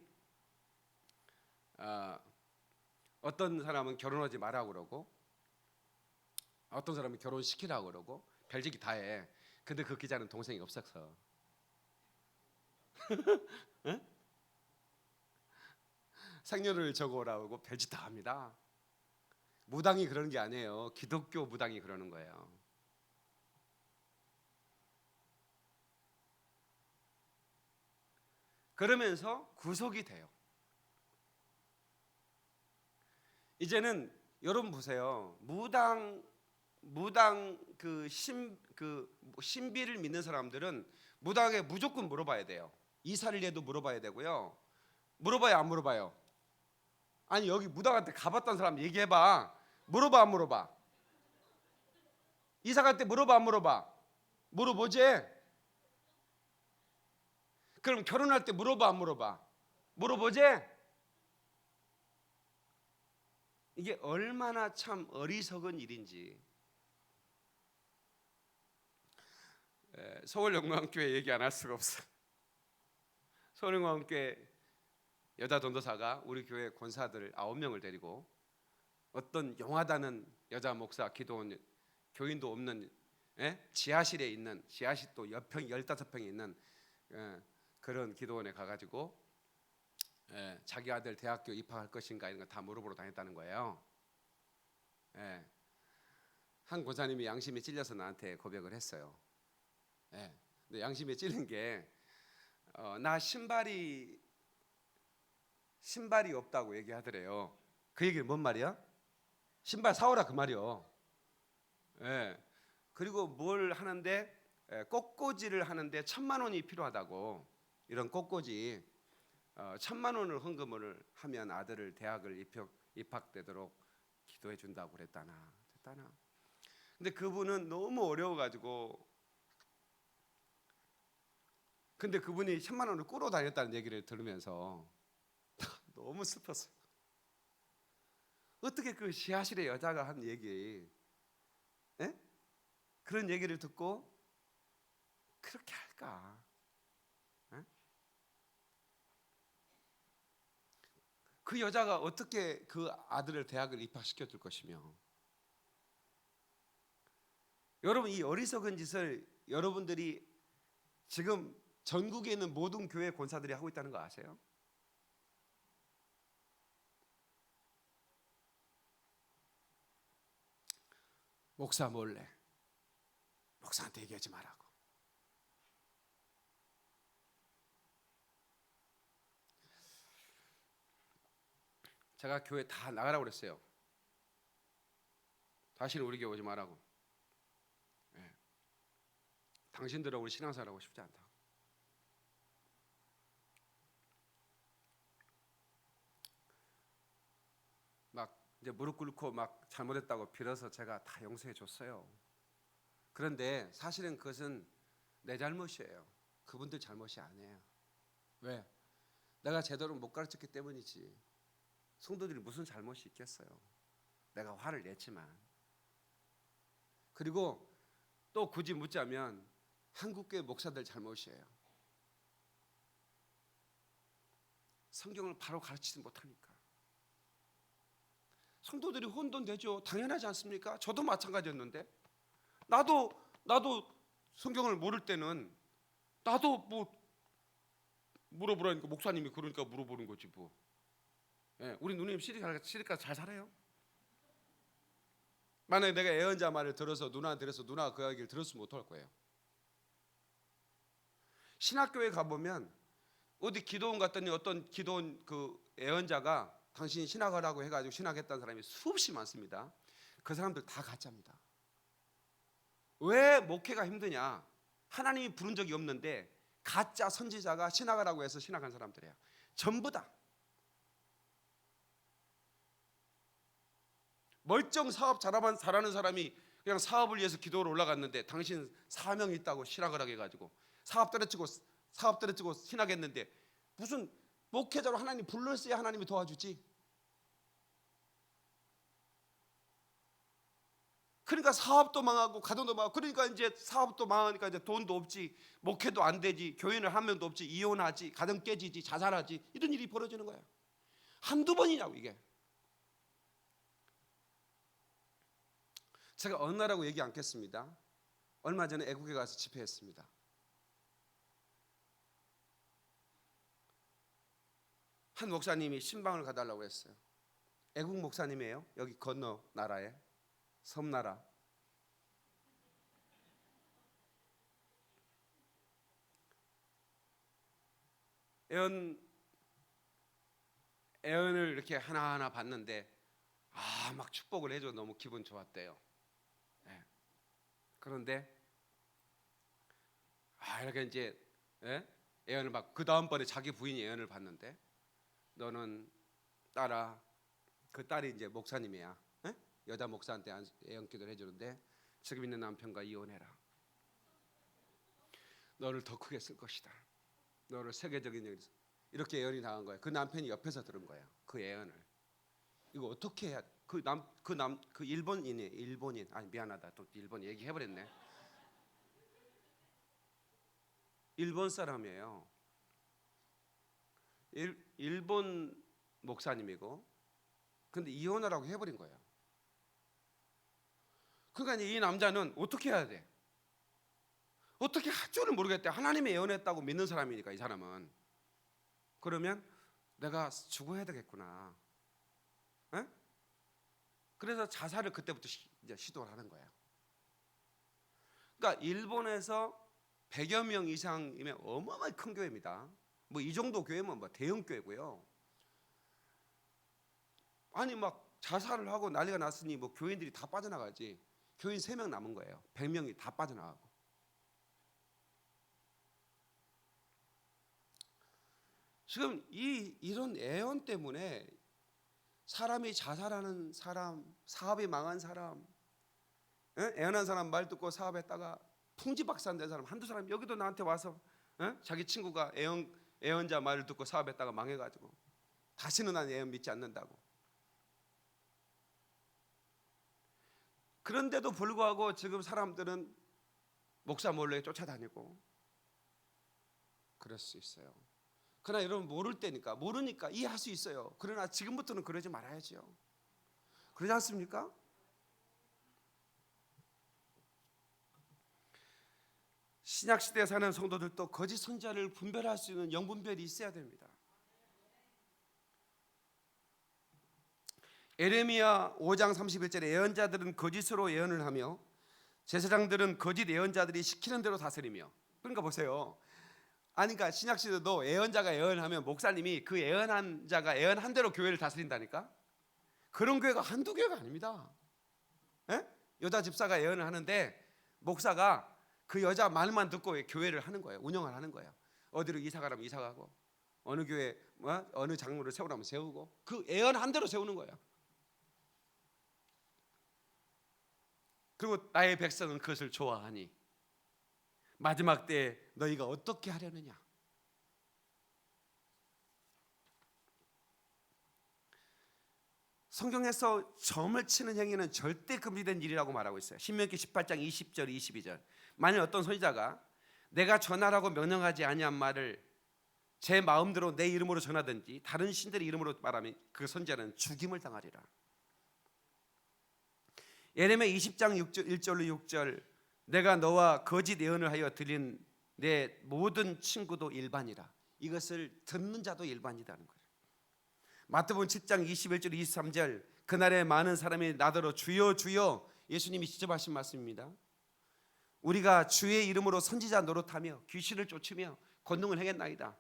어떤 사람은 결혼하지 말라고 그러고 어떤 사람은 결혼시키라고 그러고 별짓기 다 해. 근데 그 기자는 동생이 없어서 응? 생년을 적어오라고 별짓 다 합니다. 무당이 그러는 게 아니에요. 기독교 무당이 그러는 거예요. 그러면서 구속이 돼요. 이제는 여러분 보세요. 무당 그 신비를 믿는 사람들은 무당에게 무조건 물어봐야 돼요. 이사를해도 물어봐야 되고요. 물어봐요, 안 물어봐요? 아니 여기 무당한테 가봤던 사람 얘기해봐. 물어봐, 안 물어봐? 이사 갈 때 물어봐, 안 물어봐? 물어보지. 그럼 결혼할 때 물어봐, 안 물어봐? 물어보지. 이게 얼마나 참 어리석은 일인지. 서울영광교회 얘기 안 할 수가 없어. 서울영광교회 여자 전도사가 우리 교회 권사들 9명을 데리고 어떤 용하다는 여자 목사 기도원 교인도 없는 지하실에 있는 지하실도 옆평 15평이 있는 그런 기도원에 가가지고 자기 아들 대학교 입학할 것인가 이런 거 다 물어보러 다녔다는 거예요. 한 권사님이 양심에 찔려서 나한테 고백을 했어요. 근데 양심에 찔린 게 나 신발이 없다고 얘기하더래요. 그 얘기는 뭔 말이야? 신발 사오라 그 말이요. 그리고 뭘 하는데 꽃꽂이를 하는데 1,000만 원이 필요하다고. 이런 꽃꽂이 1,000만 원을 헌금을 하면 아들을 대학을 입학되도록 기도해 준다고 그랬다나. 근데 그분은 너무 어려워가지고 근데 그분이 1,000만 원을 꾸러 다녔다는 얘기를 들으면서 너무 슬펐어요. 어떻게 그 지하실의 여자가 한 얘기 그런 얘기를 듣고 그렇게 할까? 그 여자가 어떻게 그 아들을 대학을 입학시켜 줄 것이며 여러분 이 어리석은 짓을 여러분들이 지금 전국에 있는 모든 교회 권사들이 하고 있다는 거 아세요? 목사 몰래 목사한테 얘기하지 말라고. 제가 교회 다 나가라고 그랬어요. 다시는 우리 교회 오지 말라고. 당신들하고 우리 신앙생활하고 싶지 않다. 막 이제 무릎 꿇고 막 잘못했다고 빌어서 제가 다 용서해 줬어요. 그런데 사실은 그것은 내 잘못이에요. 그분들 잘못이 아니에요. 왜? 내가 제대로 못 가르쳤기 때문이지. 성도들이 무슨 잘못이 있겠어요. 내가 화를 냈지만. 그리고 또 굳이 묻자면 한국교회 목사들 잘못이에요. 성경을 바로 가르치지 못하니까. 성도들이 혼돈되죠. 당연하지 않습니까? 저도 마찬가지였는데 나도 성경을 모를 때는 나도 뭐 물어보라니까 목사님이 그러니까 물어보는 거지 뭐. 우리 누님 시리가 잘 살아요? 만약에 내가 애언자 말을 들어서 누나한테 들어서 누나가 그 얘기를 들었으면 어떡할 거예요? 신학교에 가보면 어디 기도원 갔더니 어떤 기도원 그 애언자가 당신이 신학하라고 해가지고 신학했다는 사람이 수없이 많습니다. 그 사람들 다 가짜입니다. 왜 목회가 힘드냐? 하나님이 부른 적이 없는데 가짜 선지자가 신학하라고 해서 신학한 사람들이에요. 전부 다. 멀쩡 사업 잘하는 사람이 그냥 사업을 위해서 기도로 올라갔는데 당신 사명이 있다고 신학을 하게 해가지고 사업 때려치고 신학했는데 무슨 목회자로 하나님 불렀어야 하나님이 도와주지. 그러니까 사업도 망하고 가정도 망하고 그러니까 이제 사업도 망하니까 이제 돈도 없지 목회도 안 되지 교인을 한 명도 없지 이혼하지 가정 깨지지 자살하지 이런 일이 벌어지는 거야. 한두 번이냐고 이게. 제가 어느 나라고 얘기 않겠습니다. 얼마 전에 애국에 가서 집회했습니다. 한 목사님이 신방을 가달라고 했어요. 애국 목사님이에요. 여기 건너 나라에, 섬나라. 애언을 이렇게 하나하나 봤는데 막 축복을 해줘 너무 기분 좋았대요. 네. 그런데 이렇게 이제 애언을 받고 그 다음번에 자기 부인이 애언을 받는데 너는 딸아, 그 딸이 이제 목사님이야. 여자 목사한테 애언기도를 해주는데 지금 있는 남편과 이혼해라. 너를 더 크게 쓸 것이다. 너를 세계적인 일에서 이렇게 예언이 나온 거예요. 그 남편이 옆에서 들은 거예요. 그 예언을. 이거 어떻게 해야? 그 일본인. 아니 미안하다. 또 일본 얘기해 버렸네. 일본 사람이에요. 일본 목사님이고, 근데 이혼하라고 해버린 거예요. 그러니까 이 남자는 어떻게 해야 돼? 어떻게 할 줄을 모르겠대. 하나님이 예언했다고 믿는 사람이니까 이 사람은. 그러면 내가 죽어야 되겠구나. 그래서 자살을 그때부터 이제 시도를 하는 거예요. 그러니까 일본에서 100여 명 이상이면 어마어마하게 큰 교회입니다. 뭐 이 정도 교회면 뭐 대형 교회고요. 아니 막 자살을 하고 난리가 났으니 뭐 교인들이 다 빠져나가지. 교인 3명 남은 거예요. 100명이 다 빠져나가고. 지금 이런 애언 때문에 사람이 자살하는 사람, 사업이 망한 사람, 애언한 사람 말 듣고 사업했다가 풍지박산 된 사람 한두 사람 여기도 나한테 와서 자기 친구가 애언자 말을 듣고 사업했다가 망해가지고 다시는 난 애언 믿지 않는다고. 그런데도 불구하고 지금 사람들은 목사 몰래 쫓아다니고 그럴 수 있어요. 그러나 여러분 모르니까 이해할 수 있어요. 그러나 지금부터는 그러지 말아야죠. 그러지 않습니까? 신약시대에 사는 성도들도 거짓 선지자를 분별할 수 있는 영분별이 있어야 됩니다. 에레미야 5장 31절에 예언자들은 거짓으로 예언을 하며 제사장들은 거짓 예언자들이 시키는 대로 다스리며. 그러니까 보세요. 그러니까 신약시대도 예언자가 예언하면 목사님이 그 예언한 자가 예언한 대로 교회를 다스린다니까. 그런 교회가 한두 교회가 아닙니다. 여자 집사가 예언을 하는데 목사가 그 여자 말만 듣고 교회를 하는 거예요. 운영을 하는 거예요. 어디로 이사 가라면 이사 가고, 어느 교회 어느 장로를 세우라면 세우고, 그 예언한 대로 세우는 거예요. 그리고 나의 백성은 그것을 좋아하니 마지막 때에 너희가 어떻게 하려느냐. 성경에서 점을 치는 행위는 절대 금지된 일이라고 말하고 있어요. 신명기 18장 20절 22절. 만일 어떤 선지자가 내가 전하라고 명령하지 아니한 말을 제 마음대로 내 이름으로 전하든지 다른 신들의 이름으로 말하면 그 선지자는 죽임을 당하리라. 예레미야 20장 1절로 6절. 내가 너와 거짓 예언을 하여 들린 내 모든 친구도 일반이라. 이것을 듣는 자도 일반이라는 거예요. 마태복음 7장 21절 23절. 그날에 많은 사람이 나더러 주여 주여. 예수님이 직접 하신 말씀입니다. 우리가 주의 이름으로 선지자 노릇하며 귀신을 쫓으며 권능을 행했나이다.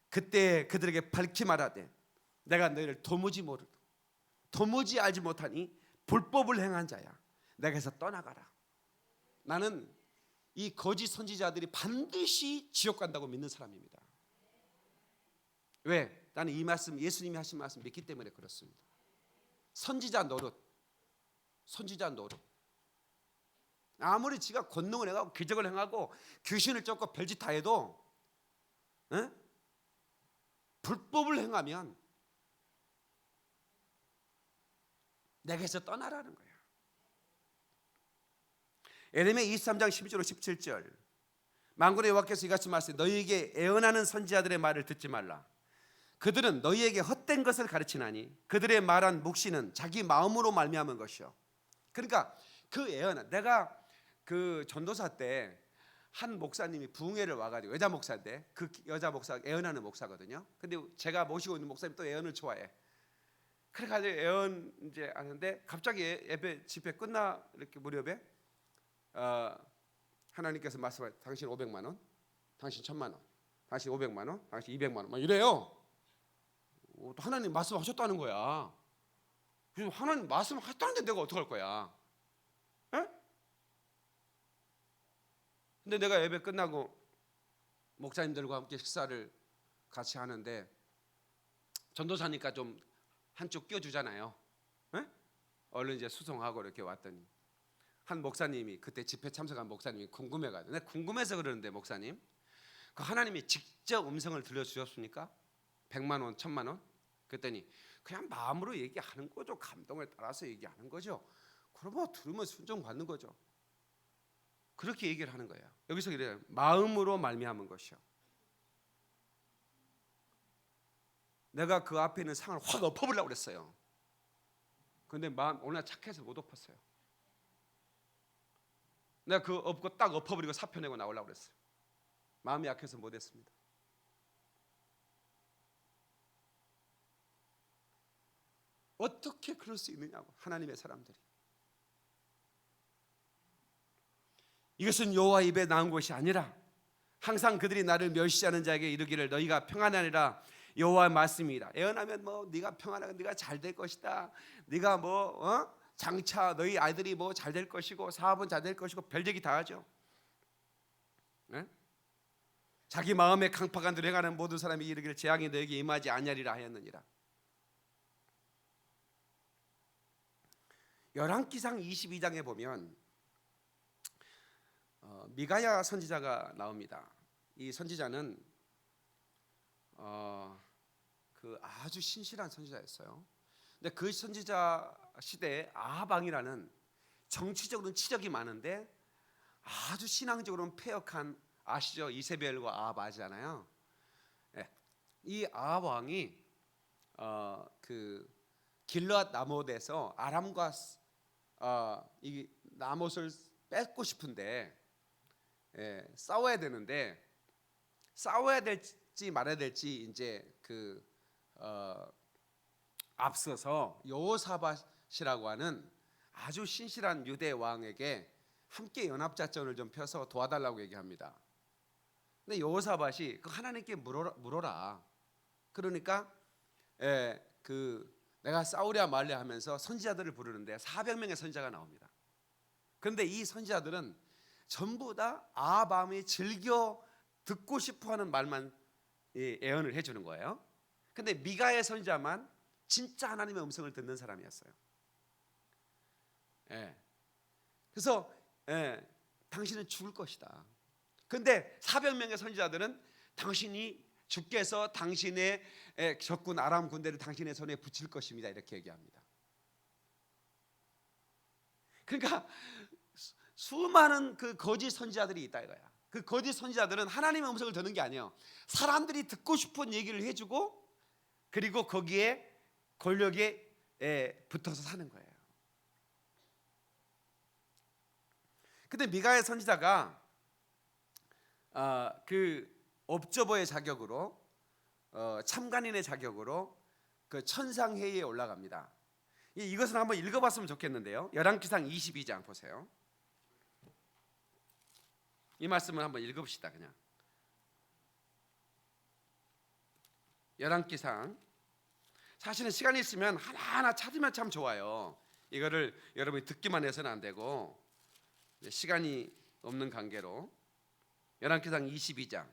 그때 그들에게 밝히 말하되 내가 너희를 도무지 알지 못하니 불법을 행한 자야. 내게서 떠나가라. 나는 이 거짓 선지자들이 반드시 지옥 간다고 믿는 사람입니다. 왜? 나는 이 말씀, 예수님이 하신 말씀 믿기 때문에 그렇습니다. 선지자 노릇. 아무리 지가 권능을 행하고 기적을 행하고 귀신을 쫓고 별짓 다 해도 불법을 행하면 내게서 떠나라는 거야. 에레미야 23장 12절로 17절. 만군의 여호와께서 이같이 말씀하시되 너희에게 애언하는 선지자들의 말을 듣지 말라. 그들은 너희에게 헛된 것을 가르치나니 그들의 말한 묵시는 자기 마음으로 말미암은 것이요. 그러니까 그 예언은, 내가 그 전도사 때 한 목사님이 부흥회를 와가지고, 여자 목사인데 그 여자 목사 예언하는 목사거든요. 근데 제가 모시고 있는 목사님 또 예언을 좋아해. 그래가지고 예언 이제 하는데 갑자기 예배 집회 끝나 이렇게 무렵에 하나님께서 말씀하세요. 당신 500만 원, 당신 1000만 원, 당신 500만 원, 당신 200만 원, 막 이래요. 또 하나님 말씀하셨다는 거야. 그래서 하나님 말씀하셨다는데 내가 어떡할 거야? 에? 근데 내가 예배 끝나고 목사님들과 함께 식사를 같이 하는데 전도사니까 좀 한쪽 끼워주잖아요. 에? 얼른 이제 수송하고 이렇게 왔더니 한 목사님이, 그때 집회 참석한 목사님이 궁금해가지고, 내가 궁금해서 그러는데, 목사님, 그 하나님이 직접 음성을 들려주셨습니까? 100만 원, 1000만 원? 그랬더니 그냥 마음으로 얘기하는 거죠. 감동에 따라서 얘기하는 거죠. 그러면 들으면 순종받는 거죠. 그렇게 얘기를 하는 거예요. 여기서 이래요. 마음으로 말미암은 것이요. 내가 그 앞에 있는 상을 확 엎어보려고 그랬어요. 그런데 마음 오늘 착해서 못 엎었어요. 내가 그 엎고 딱 엎어버리고 사표 내고 나오려고 그랬어요. 마음이 약해서 못했습니다. 어떻게 그럴 수 있느냐고, 하나님의 사람들이. 이것은 여호와 입에 나온 것이 아니라 항상 그들이 나를 멸시하는 자에게 이르기를 너희가 평안하리라 여호와의 말씀이라. 예언하면 뭐 네가 평안하고 네가 잘 될 것이다. 네가 뭐 장차 너희 아이들이 뭐 잘 될 것이고 사업은 잘 될 것이고 별얘기 다 하죠. 네? 자기 마음에 강팍한 대로 행하는 모든 사람이 이르기를 재앙이 너에게 임하지 아니하리라 하였느니라. 열왕기상 22장에 보면 미가야 선지자가 나옵니다. 이 선지자는 그 아주 신실한 선지자였어요. 근데 그 선지자 시대에 아합 왕이라는 정치적으로는 치적이 많은데 아주 신앙적으로는 패역한, 아시죠? 이세벨과 아합 아시잖아요. 네. 이 아합 왕이 그 길르앗 나못에서 아람과 이 나못을 뺏고 싶은데 싸워야 되는데, 싸워야 될지 말아야 될지 이제 그 앞서서 여호사밧이라고 하는 아주 신실한 유대 왕에게 함께 연합작전을 좀 펴서 도와달라고 얘기합니다. 근데 여호사밧이 그 하나님께 물어라. 그러니까 그 내가 싸우랴 말랴 하면서 선지자들을 부르는데 400명의 선지자가 나옵니다. 그런데 이 선지자들은 전부 다 아합 왕이 즐겨 듣고 싶어하는 말만 예언을 해주는 거예요. 근데 미가의 선지자만 진짜 하나님의 음성을 듣는 사람이었어요. 그래서 당신은 죽을 것이다. 그런데 400명의 선지자들은 당신이 주께서 당신의 적군 아람 군대를 당신의 손에 붙일 것입니다. 이렇게 얘기합니다. 그러니까 수많은 그 거짓 선지자들이 있다 이거야. 그 거짓 선지자들은 하나님의 음성을 듣는 게 아니에요. 사람들이 듣고 싶은 얘기를 해주고 그리고 거기에 권력에 붙어서 사는 거예요. 근데 미가의 선지자가 그 옵저버의 자격으로 참관인의 자격으로 그 천상회의에 올라갑니다. 이것을 한번 읽어봤으면 좋겠는데요. 열왕기상 22장 보세요. 이 말씀을 한번 읽어봅시다. 그냥 열왕기상, 사실은 시간이 있으면 하나하나 찾으면 참 좋아요. 이거를 여러분이 듣기만 해서는 안 되고 시간이 없는 관계로 열왕기상 22장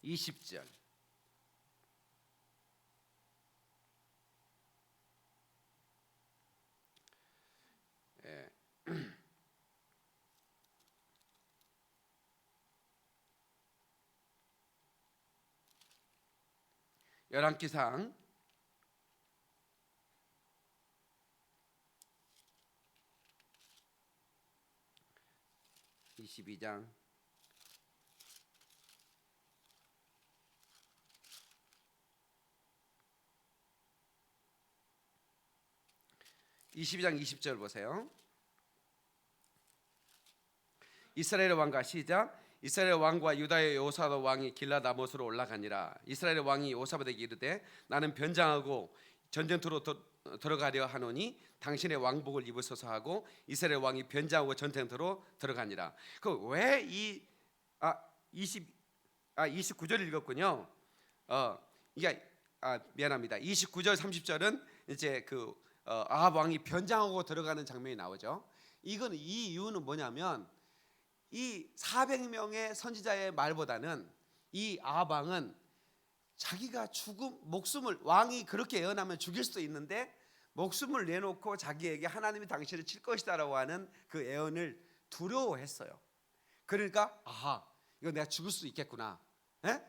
20절 열왕기상 22장 22장 20절 보세요. 이스라엘의 왕과 시작. 이스라엘 왕과 유다의 여호사밧 왕이 길랏 아못으로 올라가니라. 이스라엘 왕이 여호사밧에게 이르되 나는 변장하고 전쟁터로 들어가려 하노니 당신의 왕복을 입으소서 하고 이스라엘 왕이 변장하고 전쟁터로 들어가니라. 그 왜 이 29절 읽었군요. 이게 미안합니다. 29절 30절은 이제 아합 왕이 변장하고 들어가는 장면이 나오죠. 이 이유는 뭐냐면 이 400명의 선지자의 말보다는 이 아합 왕은 자기가 목숨을 왕이 그렇게 예언하면 죽일 수도 있는데 목숨을 내놓고 자기에게 하나님이 당신을 칠 것이다라고 하는 그 예언을 두려워했어요. 그러니까 이거 내가 죽을 수 있겠구나.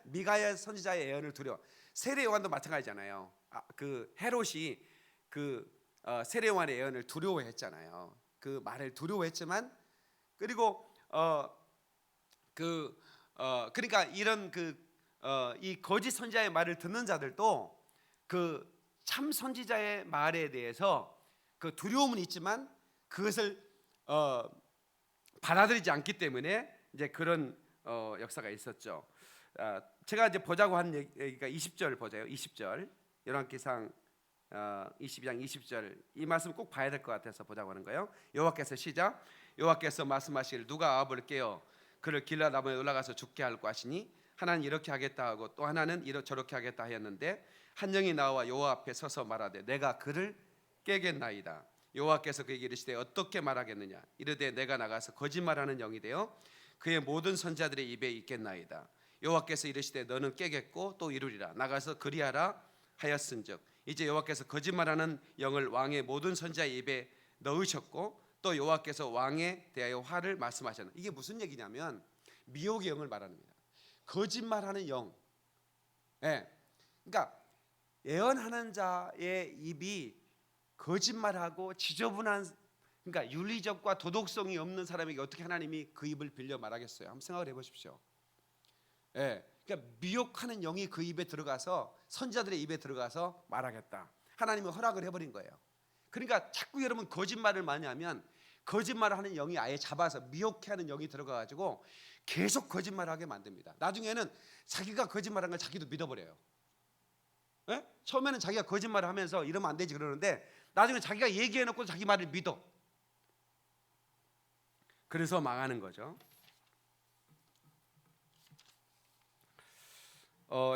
미가야 선지자의 예언을 두려워. 세례 요한도 마찬가지잖아요. 그 헤롯이 세례 요한의 예언을 두려워했잖아요. 그 말을 두려워했지만 그리고 그러니까 이런 이 거짓 선지자의 말을 듣는 자들도 그 참 선지자의 말에 대해서 그 두려움은 있지만 그것을 받아들이지 않기 때문에 이제 그런 역사가 있었죠. 제가 이제 보자고 한 얘기가 20절 보세요. 20절 열왕기상 22장 20절 이 말씀 꼭 봐야 될 것 같아서 보자고 하는 거예요. 여호와께서 시작. 여호와께서 말씀하시길 누가 아합을 깨어 그를 길랏 아못에 올라가서 죽게 할 것이니 하나는 이렇게 하겠다 하고 또 하나는 저렇게 하겠다 하였는데 한 영이 나와 여호와 앞에 서서 말하되 내가 그를 깨겠나이다. 여호와께서 그에게 이르시되 어떻게 말하겠느냐. 이르되 내가 나가서 거짓말하는 영이 되어 그의 모든 선지자들의 입에 있겠나이다. 여호와께서 이르시되 너는 깨겠고 또 이루리라. 나가서 그리하라 하였은즉 이제 여호와께서 거짓말하는 영을 왕의 모든 선지자의 입에 넣으셨고 또 여호와께서 왕에 대하여 화를 말씀하셨는. 이게 무슨 얘기냐면 미혹의 영을 말합니다. 거짓말하는 영. 그러니까 예언하는 자의 입이 거짓말하고 지저분한, 그러니까 윤리적과 도덕성이 없는 사람에게 어떻게 하나님이 그 입을 빌려 말하겠어요? 한번 생각을 해보십시오. 그러니까 미혹하는 영이 그 입에 들어가서 선지자들의 입에 들어가서 말하겠다. 하나님이 허락을 해버린 거예요. 그러니까 자꾸 여러분 거짓말을 많이 하면 거짓말을 하는 영이 아예 잡아서 미혹해 하는 영이 들어가가지고 계속 거짓말하게 만듭니다. 나중에는 자기가 거짓말한 걸 자기도 믿어버려요. 처음에는 자기가 거짓말을 하면서 이러면 안 되지 그러는데 나중에 자기가 얘기해놓고 자기 말을 믿어. 그래서 망하는 거죠.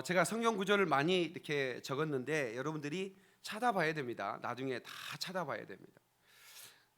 제가 성경 구절을 많이 이렇게 적었는데 여러분들이 찾아봐야 됩니다. 나중에 다 찾아봐야 됩니다.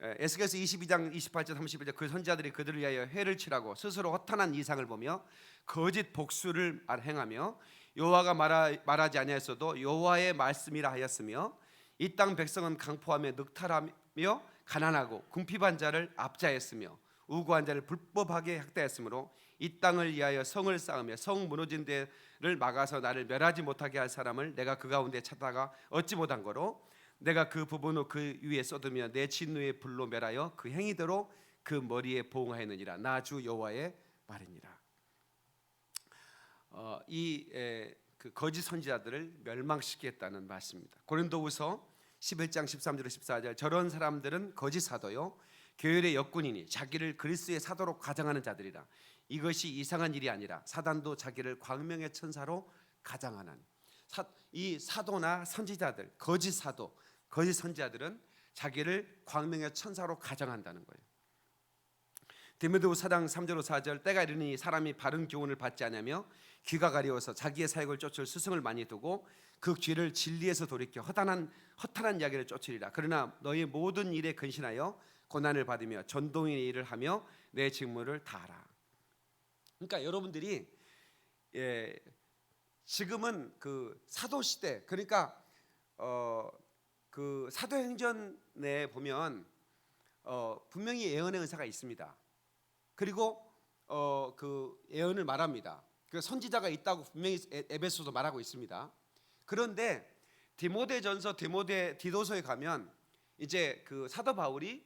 에스겔서 22장 28절 31절 그 선지자들이 그들을 위하여 회를 치라고 스스로 허탄한 이상을 보며 거짓 복수를 행하며 여호와가 말하지 아니하였어도 여호와의 말씀이라 하였으며 이 땅 백성은 강포하며 늑탈하며 가난하고 궁핍한 자를 압제하였으며 우고한 자를 불법하게 학대하였으므로 이 땅을 위하여 성을 쌓으며 성 무너진 데를 막아서 나를 멸하지 못하게 할 사람을 내가 그 가운데 찾다가 얻지 못한 거로 내가 그 부분을 그 위에 쏟으며 내 진노의 불로 멸하여 그 행위대로 그 머리에 보응하였느니라. 나 주 여호와의 말이니라. 그 거짓 선지자들을 멸망시키겠다는 말씀입니다. 고린도후서 11장 13절 14절 저런 사람들은 거짓 사도요 교율의 역군이니 자기를 그리스도의 사도로 가장하는 자들이라. 이것이 이상한 일이 아니라 사단도 자기를 광명의 천사로 가장하나니. 이 사도나 선지자들, 거짓 사도, 거짓 선지자들은 자기를 광명의 천사로 가장한다는 거예요. 디모데후서 4장 3절 4절 때가 이르니 사람이 바른 교훈을 받지 않으며 귀가 가려워서 자기의 사역을 쫓을 스승을 많이 두고 그 귀를 진리에서 돌이켜 허탄한 이야기를 쫓으리라. 그러나 너희 모든 일에 근신하여 고난을 받으며 전동인의 일을 하며 내 직무를 다하라. 그러니까 여러분들이 지금은 그 사도 시대, 그러니까 그 사도행전에 보면 분명히 예언의 은사가 있습니다. 그리고 그 예언을 말합니다. 그 선지자가 있다고 분명히 에베소도 말하고 있습니다. 그런데 디모데전서, 디도서에 가면 이제 그 사도 바울이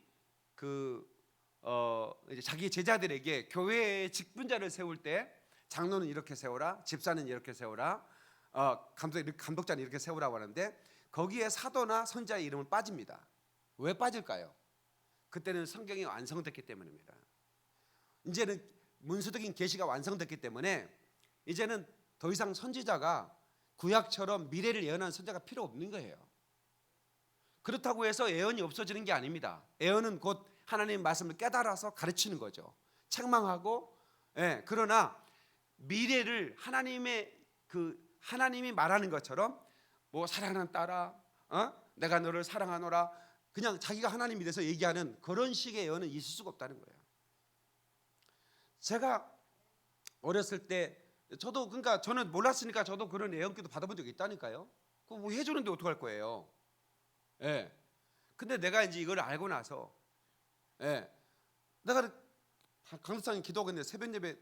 이제 자기 제자들에게 교회의 직분자를 세울 때 장로는 이렇게 세워라, 집사는 이렇게 세워라, 감독자는 이렇게 세우라고 하는데 거기에 사도나 선지자의 이름은 빠집니다. 왜 빠질까요? 그때는 성경이 완성됐기 때문입니다. 이제는 문서적인 계시가 완성됐기 때문에 이제는 더 이상 선지자가 구약처럼 미래를 예언하는 선지자가 필요 없는 거예요. 그렇다고 해서 예언이 없어지는 게 아닙니다. 예언은 곧 하나님의 말씀을 깨달아서 가르치는 거죠. 책망하고, 그러나 미래를 하나님이 말하는 것처럼 뭐 사랑하는 딸아, 내가 너를 사랑하노라, 그냥 자기가 하나님이 돼서 얘기하는 그런 식의 예언은 있을 수가 없다는 거예요. 제가 어렸을 때 그러니까 저는 몰랐으니까 저도 그런 예언기도 받아본 적이 있다니까요. 그거 뭐 해주는데 어떡할 거예요? 근데 내가 이제 이걸 알고 나서, 내가 강도상에 기도하고 있는데 새벽 예배,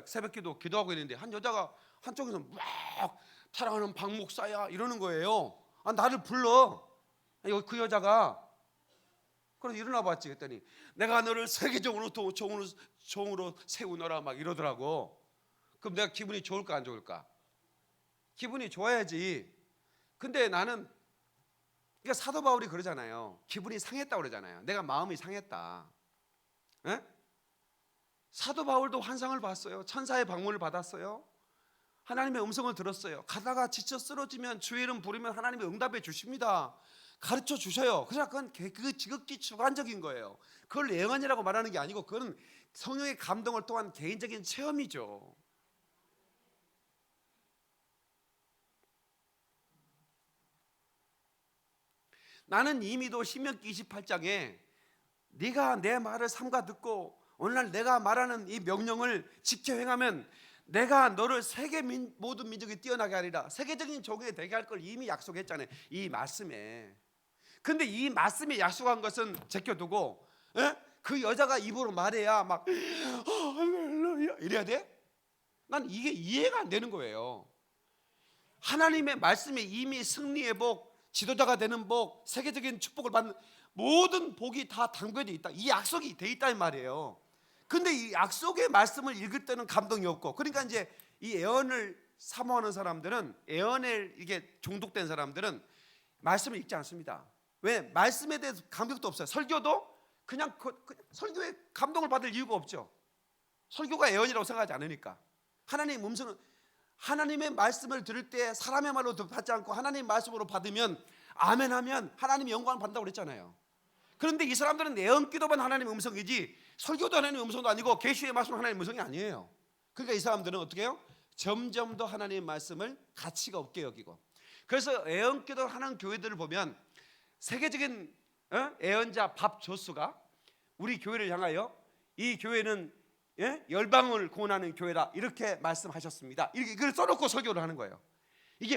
새벽기도 기도하고 있는데 한 여자가 한쪽에서 막 사랑하는 박 목사야 이러는 거예요. 나를 불러. 그 여자가. 그래서 일어나 봤지. 그랬더니 내가 너를 세계적으로 종으로 세우노라 막 이러더라고. 그럼 내가 기분이 좋을까 안 좋을까? 기분이 좋아야지. 근데 나는, 그러니까 사도 바울이 그러잖아요. 기분이 상했다고 그러잖아요. 내가 마음이 상했다. 사도 바울도 환상을 봤어요. 천사의 방문을 받았어요. 하나님의 음성을 들었어요. 가다가 지쳐 쓰러지면 주의 이름 부르면 하나님이 응답해 주십니다. 가르쳐 주셔요. 그러나 그건 지극히 주관적인 거예요. 그걸 예언이라고 말하는 게 아니고 그건 성령의 감동을 통한 개인적인 체험이죠. 나는 이미도 신명기 28장에 네가 내 말을 삼가 듣고 오늘날 내가 말하는 이 명령을 지켜 행하면 내가 너를 세계 모든 민족이 뛰어나게 하리라, 세계적인 종이 되게 할 걸 이미 약속했잖아요. 이 말씀에. 근데 이 말씀에 약속한 것은 제껴두고 그 여자가 입으로 말해야 막 할렐루야 이래야 돼? 난 이게 이해가 안 되는 거예요. 하나님의 말씀에 이미 승리의 복, 지도자가 되는 복, 세계적인 축복을 받는 모든 복이 다 담겨져 있다. 이 약속이 돼 있다는 말이에요. 근데 이 약속의 말씀을 읽을 때는 감동이 없고, 그러니까 이제 이 예언을 사모하는 사람들은, 예언에 이게 중독된 사람들은 말씀을 읽지 않습니다. 왜? 말씀에 대해서 감격도 없어요. 설교도 그냥 설교에 감동을 받을 이유가 없죠. 설교가 예언이라고 생각하지 않으니까. 하나님의 음성은, 하나님의 말씀을 들을 때 사람의 말로 받지 않고 하나님의 말씀으로 받으면 아멘하면 하나님의 영광을 받는다고 그랬잖아요. 그런데 이 사람들은 예언 기도만 하나님의 음성이지 설교도 하나님의 음성도 아니고 계시의 말씀은 하나님의 음성이 아니에요. 그러니까 이 사람들은 어떻게 해요? 점점 더 하나님의 말씀을 가치가 없게 여기고. 그래서 예언 기도 하는 교회들을 보면 세계적인 예언자 밥 조수가 우리 교회를 향하여 이 교회는 열방을 구원하는 교회다 이렇게 말씀하셨습니다. 이걸 써놓고 설교를 하는 거예요. 이게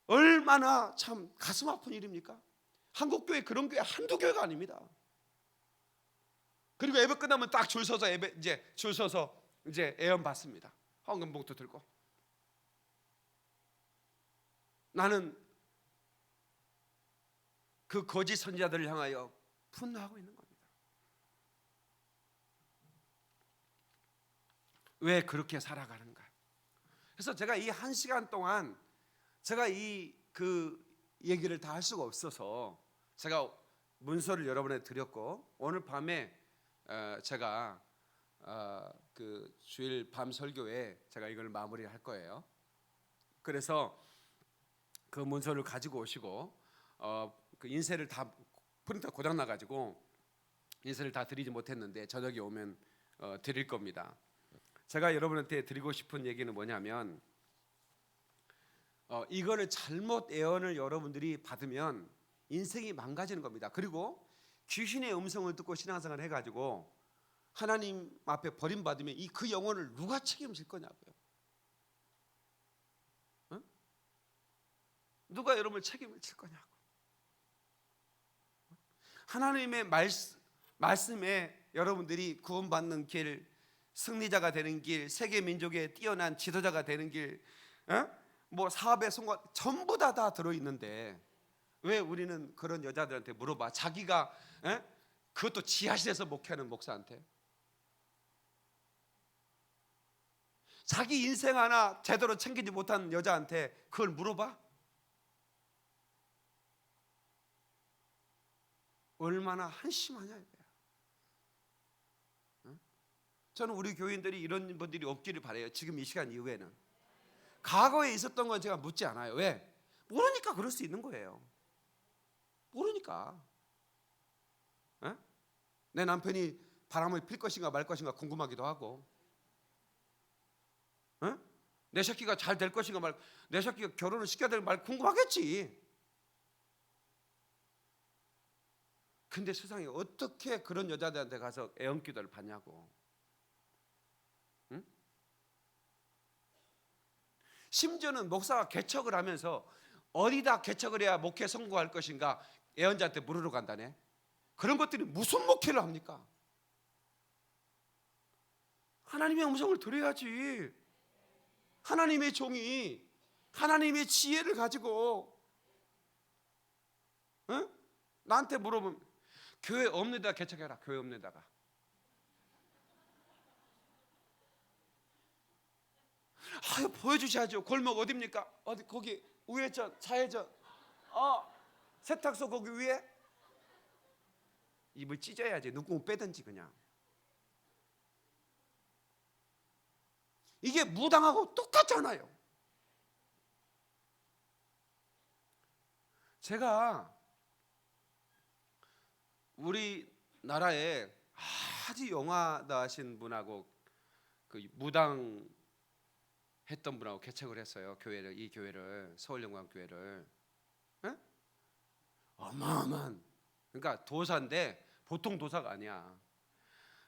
얼마나 참 가슴 아픈 일입니까? 한국 교회 그런 교회 한두 교회가 아닙니다. 그리고 예배 끝나면 딱 줄 서서 이제 예언 받습니다. 헌금 봉투 들고. 나는 그 거짓 선지자들을 향하여 분노하고 있는 겁니다. 왜 그렇게 살아가는가? 그래서 제가 이 1시간 동안 제가 그 얘기를 다 할 수가 없어서 제가 문서를 여러분에 드렸고, 오늘 밤에 제가 그 주일 밤 설교에 제가 이걸 마무리할 거예요. 그래서 그 문서를 가지고 오시고 그 인쇄를 다 프린터 고장 나가지고 인쇄를 다 드리지 못했는데 저녁에 오면 드릴 겁니다. 제가 여러분한테 드리고 싶은 얘기는 뭐냐면 이거를 잘못 예언을 여러분들이 받으면 인생이 망가지는 겁니다. 그리고 귀신의 음성을 듣고 신앙생활을 해가지고 하나님 앞에 버림받으면 그 영혼을 누가 책임질 거냐고요. 누가 여러분을 책임을 질 거냐고. 하나님의 말씀에 여러분들이 구원받는 길, 승리자가 되는 길, 세계 민족의 뛰어난 지도자가 되는 길, 뭐 사업의 성공 전부 다 들어있는데 왜 우리는 그런 여자들한테 물어봐? 자기가 그것도 지하실에서 목회하는 목사한테 자기 인생 하나 제대로 챙기지 못한 여자한테 그걸 물어봐? 얼마나 한심하냐 이거야. 응? 저는 우리 교인들이 이런 분들이 없기를 바라요. 지금 이 시간 이후에는. 과거에 있었던 건 제가 묻지 않아요. 왜? 모르니까 그럴 수 있는 거예요. 모르니까. 응? 내 남편이 바람을 필 것인가 말 것인가 궁금하기도 하고, 응? 내 새끼가 잘 될 것인가 말, 내 새끼가 결혼을 시켜야 될 말 궁금하겠지. 근데 세상에 어떻게 그런 여자들한테 가서 애언기도를 받냐고. 응? 심지어는 목사가 개척을 하면서 어디다 개척을 해야 목회 성공할 것인가 애언자한테 물으러 간다네. 그런 것들이 무슨 목회를 합니까? 하나님의 음성을 들어야지. 하나님의 종이 하나님의 지혜를 가지고, 응? 나한테 물어보면 교회 없는 데다 개척해라. 교회 없는 데다가. 아유, 보여주셔야죠. 골목 어딥니까? 어디 거기 우회전, 좌회전, 세탁소 거기 위에. 입을 찢어야지. 누구 빼든지 그냥. 이게 무당하고 똑같잖아요. 제가 우리나라에 아주 영화다 하신 분하고 그 무당 했던 분하고 개척을 했어요. 교회를, 이 교회를, 서울영광교회를. 에? 어마어마한, 그러니까 도사인데 보통 도사가 아니야.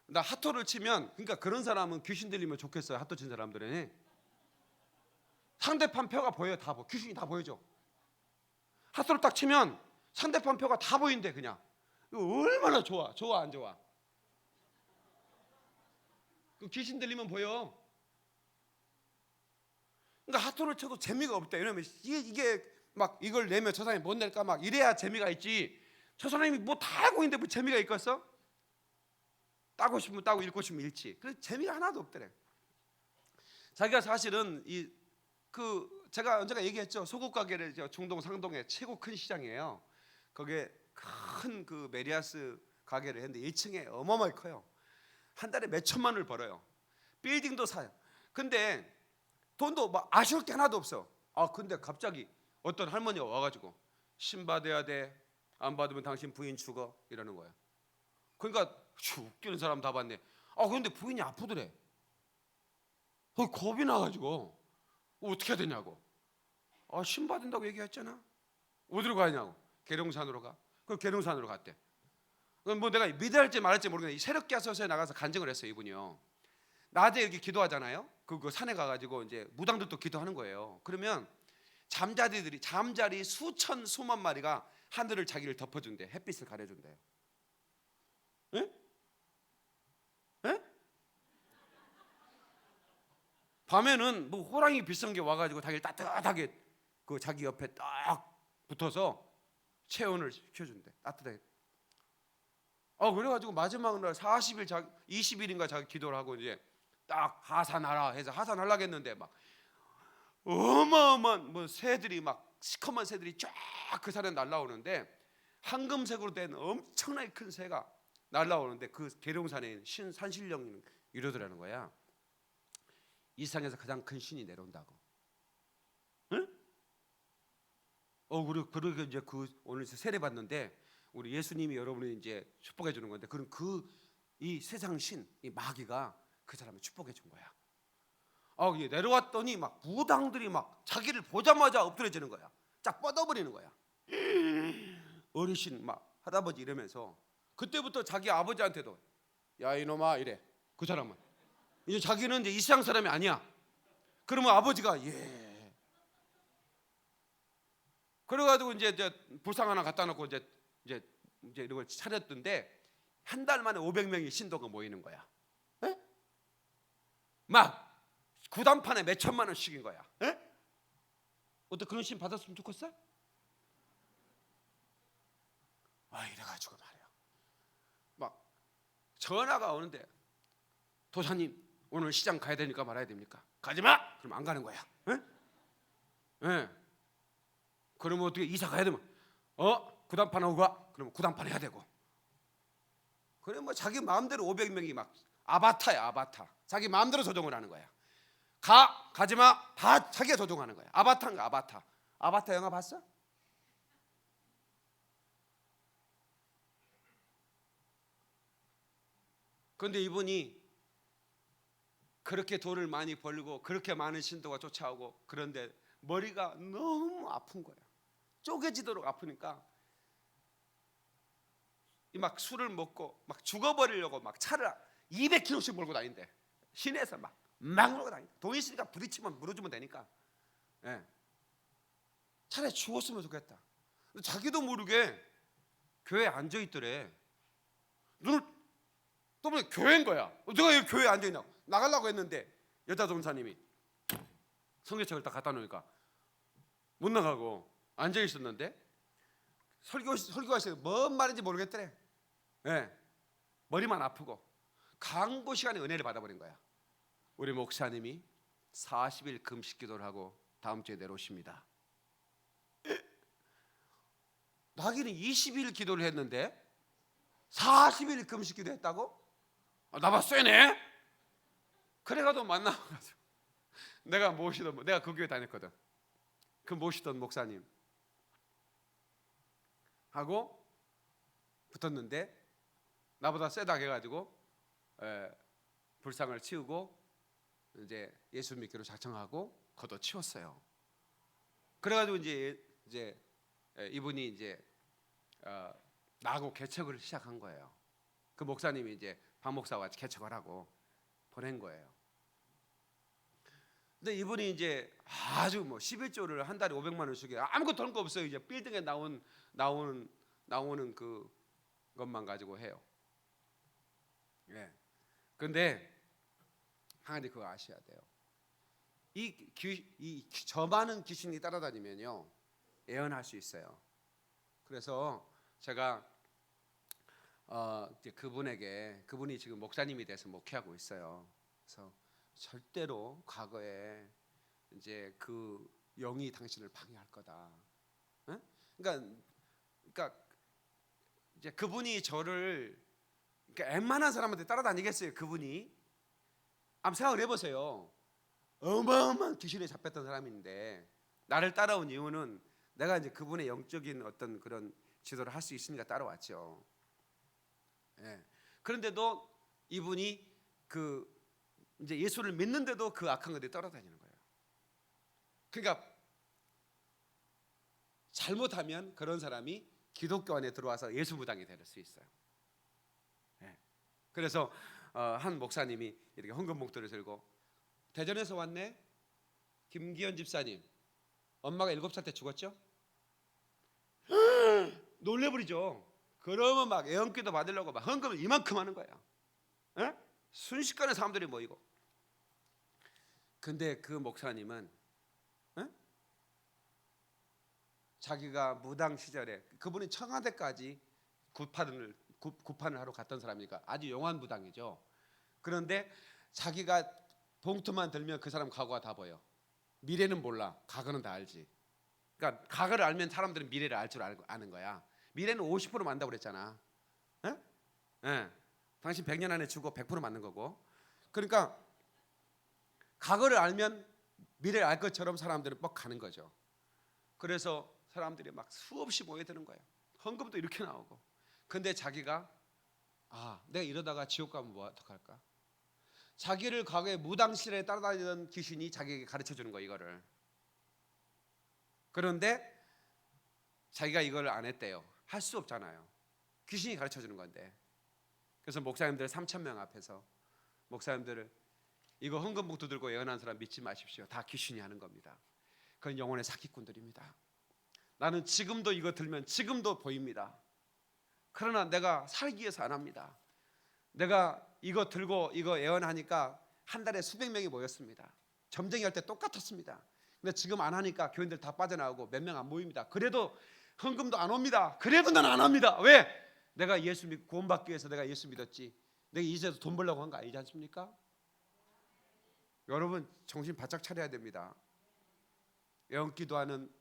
나 핫토를 치면, 그러니까 그런 사람은 귀신 들리면 좋겠어요. 핫토 친 사람들은 상대편 표가 보여요. 다 보여. 귀신이 다 보여줘. 핫토를 딱 치면 상대편 표가 다 보인대. 그냥 이거 얼마나 좋아. 좋아 안 좋아? 그 귀신 들리면 보여. 그러니까 핫토를 쳐도 재미가 없대. 왜냐면 이게 막 이걸 내면 저 사람이 못 낼까 막 이래야 재미가 있지. 저 사람이 뭐 다 알고 있는데 뭐 재미가 있겠어? 따고 싶으면 따고 읽고 싶으면 읽지. 그래서 재미가 하나도 없더래. 자기가 사실은 제가 언제가 얘기했죠. 소국 가게를 중동 상동에 최고 큰 시장이에요. 거기에 큰 그 메리아스 가게를 했는데 1층에 어마어마하게 커요. 한 달에 몇 천만 원을 벌어요. 빌딩도 사요. 근데 돈도 막 아쉬울 게 하나도 없어. 근데 갑자기 어떤 할머니가 와가지고 신 받아야 돼. 안 받으면 당신 부인 죽어. 이러는 거야. 그러니까 웃기는 사람 다 봤네. 그런데 부인이 아프더래. 겁이 나가지고 어떻게 해야 되냐고. 신 받은다고 얘기했잖아. 어디로 가냐고. 계룡산으로 가. 그 계룡산으로 갔대. 뭐 내가 믿을지 말할지 모르겠는데 새벽야소서에 나가서 간증을 했어요. 이분이요. 낮에 이렇게 기도하잖아요. 그 산에 가가지고 이제 무당들도 기도하는 거예요. 그러면 잠자리 수천 수만 마리가 하늘을 자기를 덮어준대. 햇빛을 가려준대. 예? 예? 밤에는 뭐 호랑이 비싼 게 와가지고 자기를 따뜻하게 그 자기 옆에 딱 붙어서 체온을 시켜준대. 따뜻하게. 그래가지고 마지막 날 40일 20일인가 자기 기도를 하고 이제 딱 하산하라 해서 하산하려고 했는데 막 어마어마한 뭐 새들이 막 시커먼 새들이 쫙 그 산에 날라오는데 황금색으로 된 엄청나게 큰 새가 날라오는데 그 계룡산에 산신령이 이러더라는 거야. 이 세상에서 가장 큰 신이 내려온다고. 응? 그러게 이제 오늘 세례 받는데 우리 예수님이 여러분을 이제 축복해 주는 건데 이 세상 신, 이 마귀가 그 사람을 축복해 준 거야. 내려왔더니 막 무당들이 막 자기를 보자마자 엎드려지는 거야. 쫙 뻗어버리는 거야. 어르신 막 할아버지 이러면서 그때부터 자기 아버지한테도 야 이놈아 이래. 그 사람은 이제 자기는 이제 이 세상 사람이 아니야. 그러면 아버지가 예. 그래가지고 이제 불상 하나 갖다 놓고 이제 이런 걸 차렸던데 한 달 만에 500명이 신도가 모이는 거야. 에? 막 구단판에 몇 천만 원씩인 거야. 에? 어때 그런 신 받았으면 좋겠어? 이래가지고 말이야. 막 전화가 오는데 도사님 오늘 시장 가야 되니까 말아야 됩니까? 가지 마. 그럼 안 가는 거야. 예. 그러면 어떻게 이사 가야 되면 구단판 하고 가. 그러면 구단판 해야 되고 그래 뭐 자기 마음대로 500명이 막 아바타야 아바타. 자기 마음대로 조종을 하는 거야. 가지마 다 자기가 조종하는 거야. 아바타인가 아바타. 아바타 영화 봤어? 그런데 이분이 그렇게 돈을 많이 벌고 그렇게 많은 신도가 쫓아오고 그런데 머리가 너무 아픈 거야. 쪼개지도록 아프니까 막 술을 먹고 막 죽어버리려고 막 차를 200km씩 몰고 다닌대. 시내에서 막 몰고 다닌대. 돈 있으니까 부딪히면 물어주면 되니까. 예. 차라리 죽었으면 좋겠다. 자기도 모르게 교회에 앉아 있더래. 눈을 떠보니 교회인 거야. 내가 여기 교회에 앉아 있냐고. 나가려고 했는데 여자 전사님이 성경책을 딱 갖다 놓으니까 못 나가고 앉아 있었는데 설교하시는 뭔 말인지 모르겠더래. 예. 머리만 아프고 강고 시간에 은혜를 받아버린 거야. 우리 목사님이 40일 금식 기도를 하고 다음 주에 내려오십니다. 나기는 20일 기도를 했는데 40일 금식 기도했다고? 나봐 쎄네. 그래가도 만나가지고 내가 그 교회 다녔거든. 그 모시던 목사님 하고 붙었는데 나보다 세다 해가지고 불상을 치우고 이제 예수 믿기로 작정하고 걷어 치웠어요. 그래가지고 이제 이분이 이제 나하고 개척을 시작한 거예요. 그 목사님이 이제 박 목사와 같이 개척을 하고 보낸 거예요. 근데 이분이 이제 아주 뭐 11조를 한 달에 500만 원씩 아무것도 할 거 없어요. 이제 빌딩에 나오는 그 것만 가지고 해요. 예. 근데 하나님 그거 아셔야 돼요. 저 많은 귀신이 따라다니면요 예언할 수 있어요. 그래서 제가 이제 그분이 지금 목사님이 돼서 목회하고 있어요. 그래서 절대로 과거에 이제 그 영이 당신을 방해할 거다. 응? 그러니까 이제 그분이 저를 그러니까 웬만한 사람한테 따라다니겠어요. 그분이 한번 생각을 해보세요. 어마어마한 귀신에 잡혔던 사람인데 나를 따라온 이유는 내가 이제 그분의 영적인 어떤 그런 지도를 할 수 있으니까 따라왔죠. 예. 그런데도 이분이 이제 예수를 믿는데도 그 악한 것들이 따라다니는 거예요. 그러니까 잘못하면 그런 사람이 기독교 안에 들어와서 예수 무당이 될 수 있어요. 예. 그래서 한 목사님이 이렇게 헌금 봉투를 들고 대전에서 왔네. 김기현 집사님 엄마가 7살 때 죽었죠? 놀래버리죠. 그러면 막 애언기도 받으려고 막 헌금을 이만큼 하는 거야. 에? 순식간에 사람들이 모이고. 근데 그 목사님은 자기가 무당 시절에 그분이 청와대까지 구판을 하러 갔던 사람이니까 아주 용한 무당이죠. 그런데 자기가 봉투만 들면 그 사람 과거가 다 보여. 미래는 몰라. 과거는 다 알지. 그러니까 과거를 알면 사람들은 미래를 알 줄 아는 거야. 미래는 50% 만다고 그랬잖아. 예. 당신 100년 안에 죽어 100% 맞는 거고. 그러니까 과거를 알면 미래를 알 것처럼 사람들은 뻑 가는 거죠. 그래서 사람들이 막 수없이 모여드는 거예요. 헌금도 이렇게 나오고. 근데 자기가 내가 이러다가 지옥 가면 뭐 어떡할까? 자기를 과거에 무당실에 따라다니던 귀신이 자기에게 가르쳐 주는 거예요, 이거를. 그런데 자기가 이걸 안 했대요. 할 수 없잖아요. 귀신이 가르쳐 주는 건데. 그래서 목사님들 3,000명 앞에서 목사님들을 이거 헌금 봉투 들고 예언한 사람 믿지 마십시오. 다 귀신이 하는 겁니다. 그건 영혼의 사기꾼들입니다. 나는 지금도 이거 들면 지금도 보입니다. 그러나 내가 살기 위해서 안 합니다. 내가 이거 들고 이거 예언하니까 한 달에 수백 명이 모였습니다. 점쟁이 할 때 똑같았습니다. 근데 지금 안 하니까 교인들 다 빠져나오고 몇 명 안 모입니다. 그래도 헌금도 안 옵니다. 그래도 난 안 합니다. 왜? 내가 예수 믿고 구원받기 위해서 내가 예수 믿었지. 내가 이제도 돈 벌려고 한 거 아니지 않습니까? 여러분 정신 바짝 차려야 됩니다. 영기도하는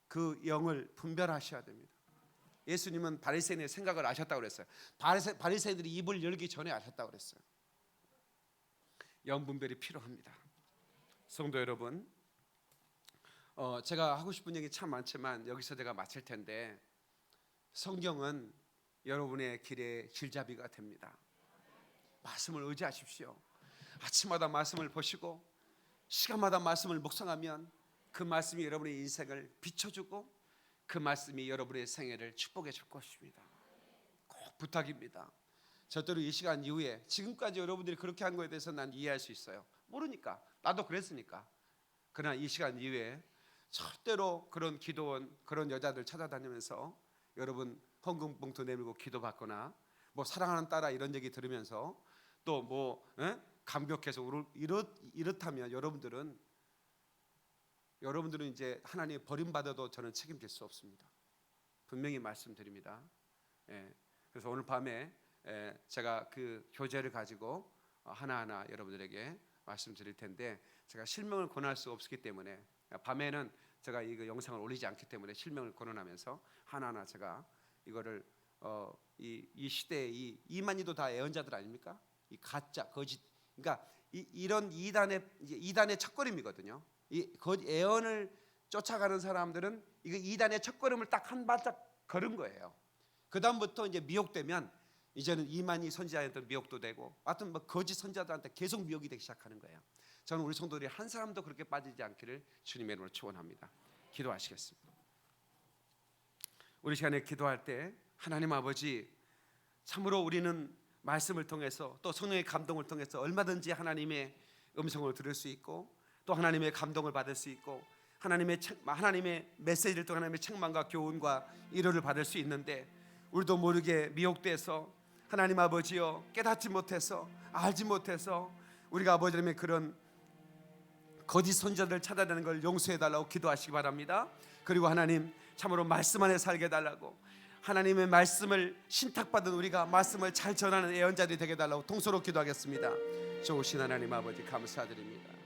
그 영을 분별하셔야 됩니다. 예수님은 바리새인의 생각을 아셨다고 그랬어요. 바리새인들이 입을 열기 전에 아셨다고 그랬어요. 영분별이 필요합니다. 성도 여러분, 제가 하고 싶은 얘기 참 많지만 여기서 제가 마칠 텐데, 성경은 여러분의 길의 길잡이가 됩니다. 말씀을 의지하십시오. 아침마다 말씀을 보시고 시간마다 말씀을 묵상하면 그 말씀이 여러분의 인생을 비춰주고 그 말씀이 여러분의 생애를 축복해 줄 것입니다. 꼭 부탁입니다. 절대로 이 시간 이후에, 지금까지 여러분들이 그렇게 한 거에 대해서 난 이해할 수 있어요. 모르니까, 나도 그랬으니까. 그러나 이 시간 이후에 절대로 그런 기도원, 그런 여자들 찾아다니면서 여러분 헌금봉투 내밀고 기도받거나 뭐 사랑하는 딸아 이런 얘기 들으면서 또 뭐 감격해서 이렇다면 여러분들은 이제 하나님 버림받아도 저는 책임질 수 없습니다. 분명히 말씀드립니다. 그래서 오늘 밤에 제가 그 교재를 가지고 하나하나 여러분들에게 말씀드릴 텐데, 제가 실명을 권할 수 없기 때문에 밤에는 제가 이 영상을 올리지 않기 때문에 실명을 권하면서 하나하나 제가 이거를 이 시대에 이만희도 다 애언자들 아닙니까? 이 가짜 거짓, 그러니까 이런 이단의 첫걸음이거든요. 이 애언을 쫓아가는 사람들은 이거 이단의 첫걸음을 딱 한 발짝 걸은 거예요. 그 다음부터 이제 미혹되면 이제는 이만희 선지자한테 미혹도 되고, 하여튼 뭐 거짓 선지자들한테 계속 미혹이 되기 시작하는 거예요. 저는 우리 성도들이 한 사람도 그렇게 빠지지 않기를 주님의 이름으로 축원합니다. 기도하시겠습니다. 우리 시간에 기도할 때 하나님 아버지, 참으로 우리는 말씀을 통해서 또 성령의 감동을 통해서 얼마든지 하나님의 음성을 들을 수 있고 또 하나님의 감동을 받을 수 있고 하나님의 메시지를 통해 하나님의 책망과 교훈과 위로를 받을 수 있는데, 우리도 모르게 미혹돼서 하나님 아버지여 깨닫지 못해서 알지 못해서 우리가 아버지님의 그런 거짓 선지자들 찾아내는 걸 용서해달라고 기도하시기 바랍니다. 그리고 하나님 참으로 말씀 안에 살게 해달라고, 하나님의 말씀을 신탁받은 우리가 말씀을 잘 전하는 예언자들이 되게 해달라고 통소로 기도하겠습니다. 좋으신 하나님 아버지 감사드립니다.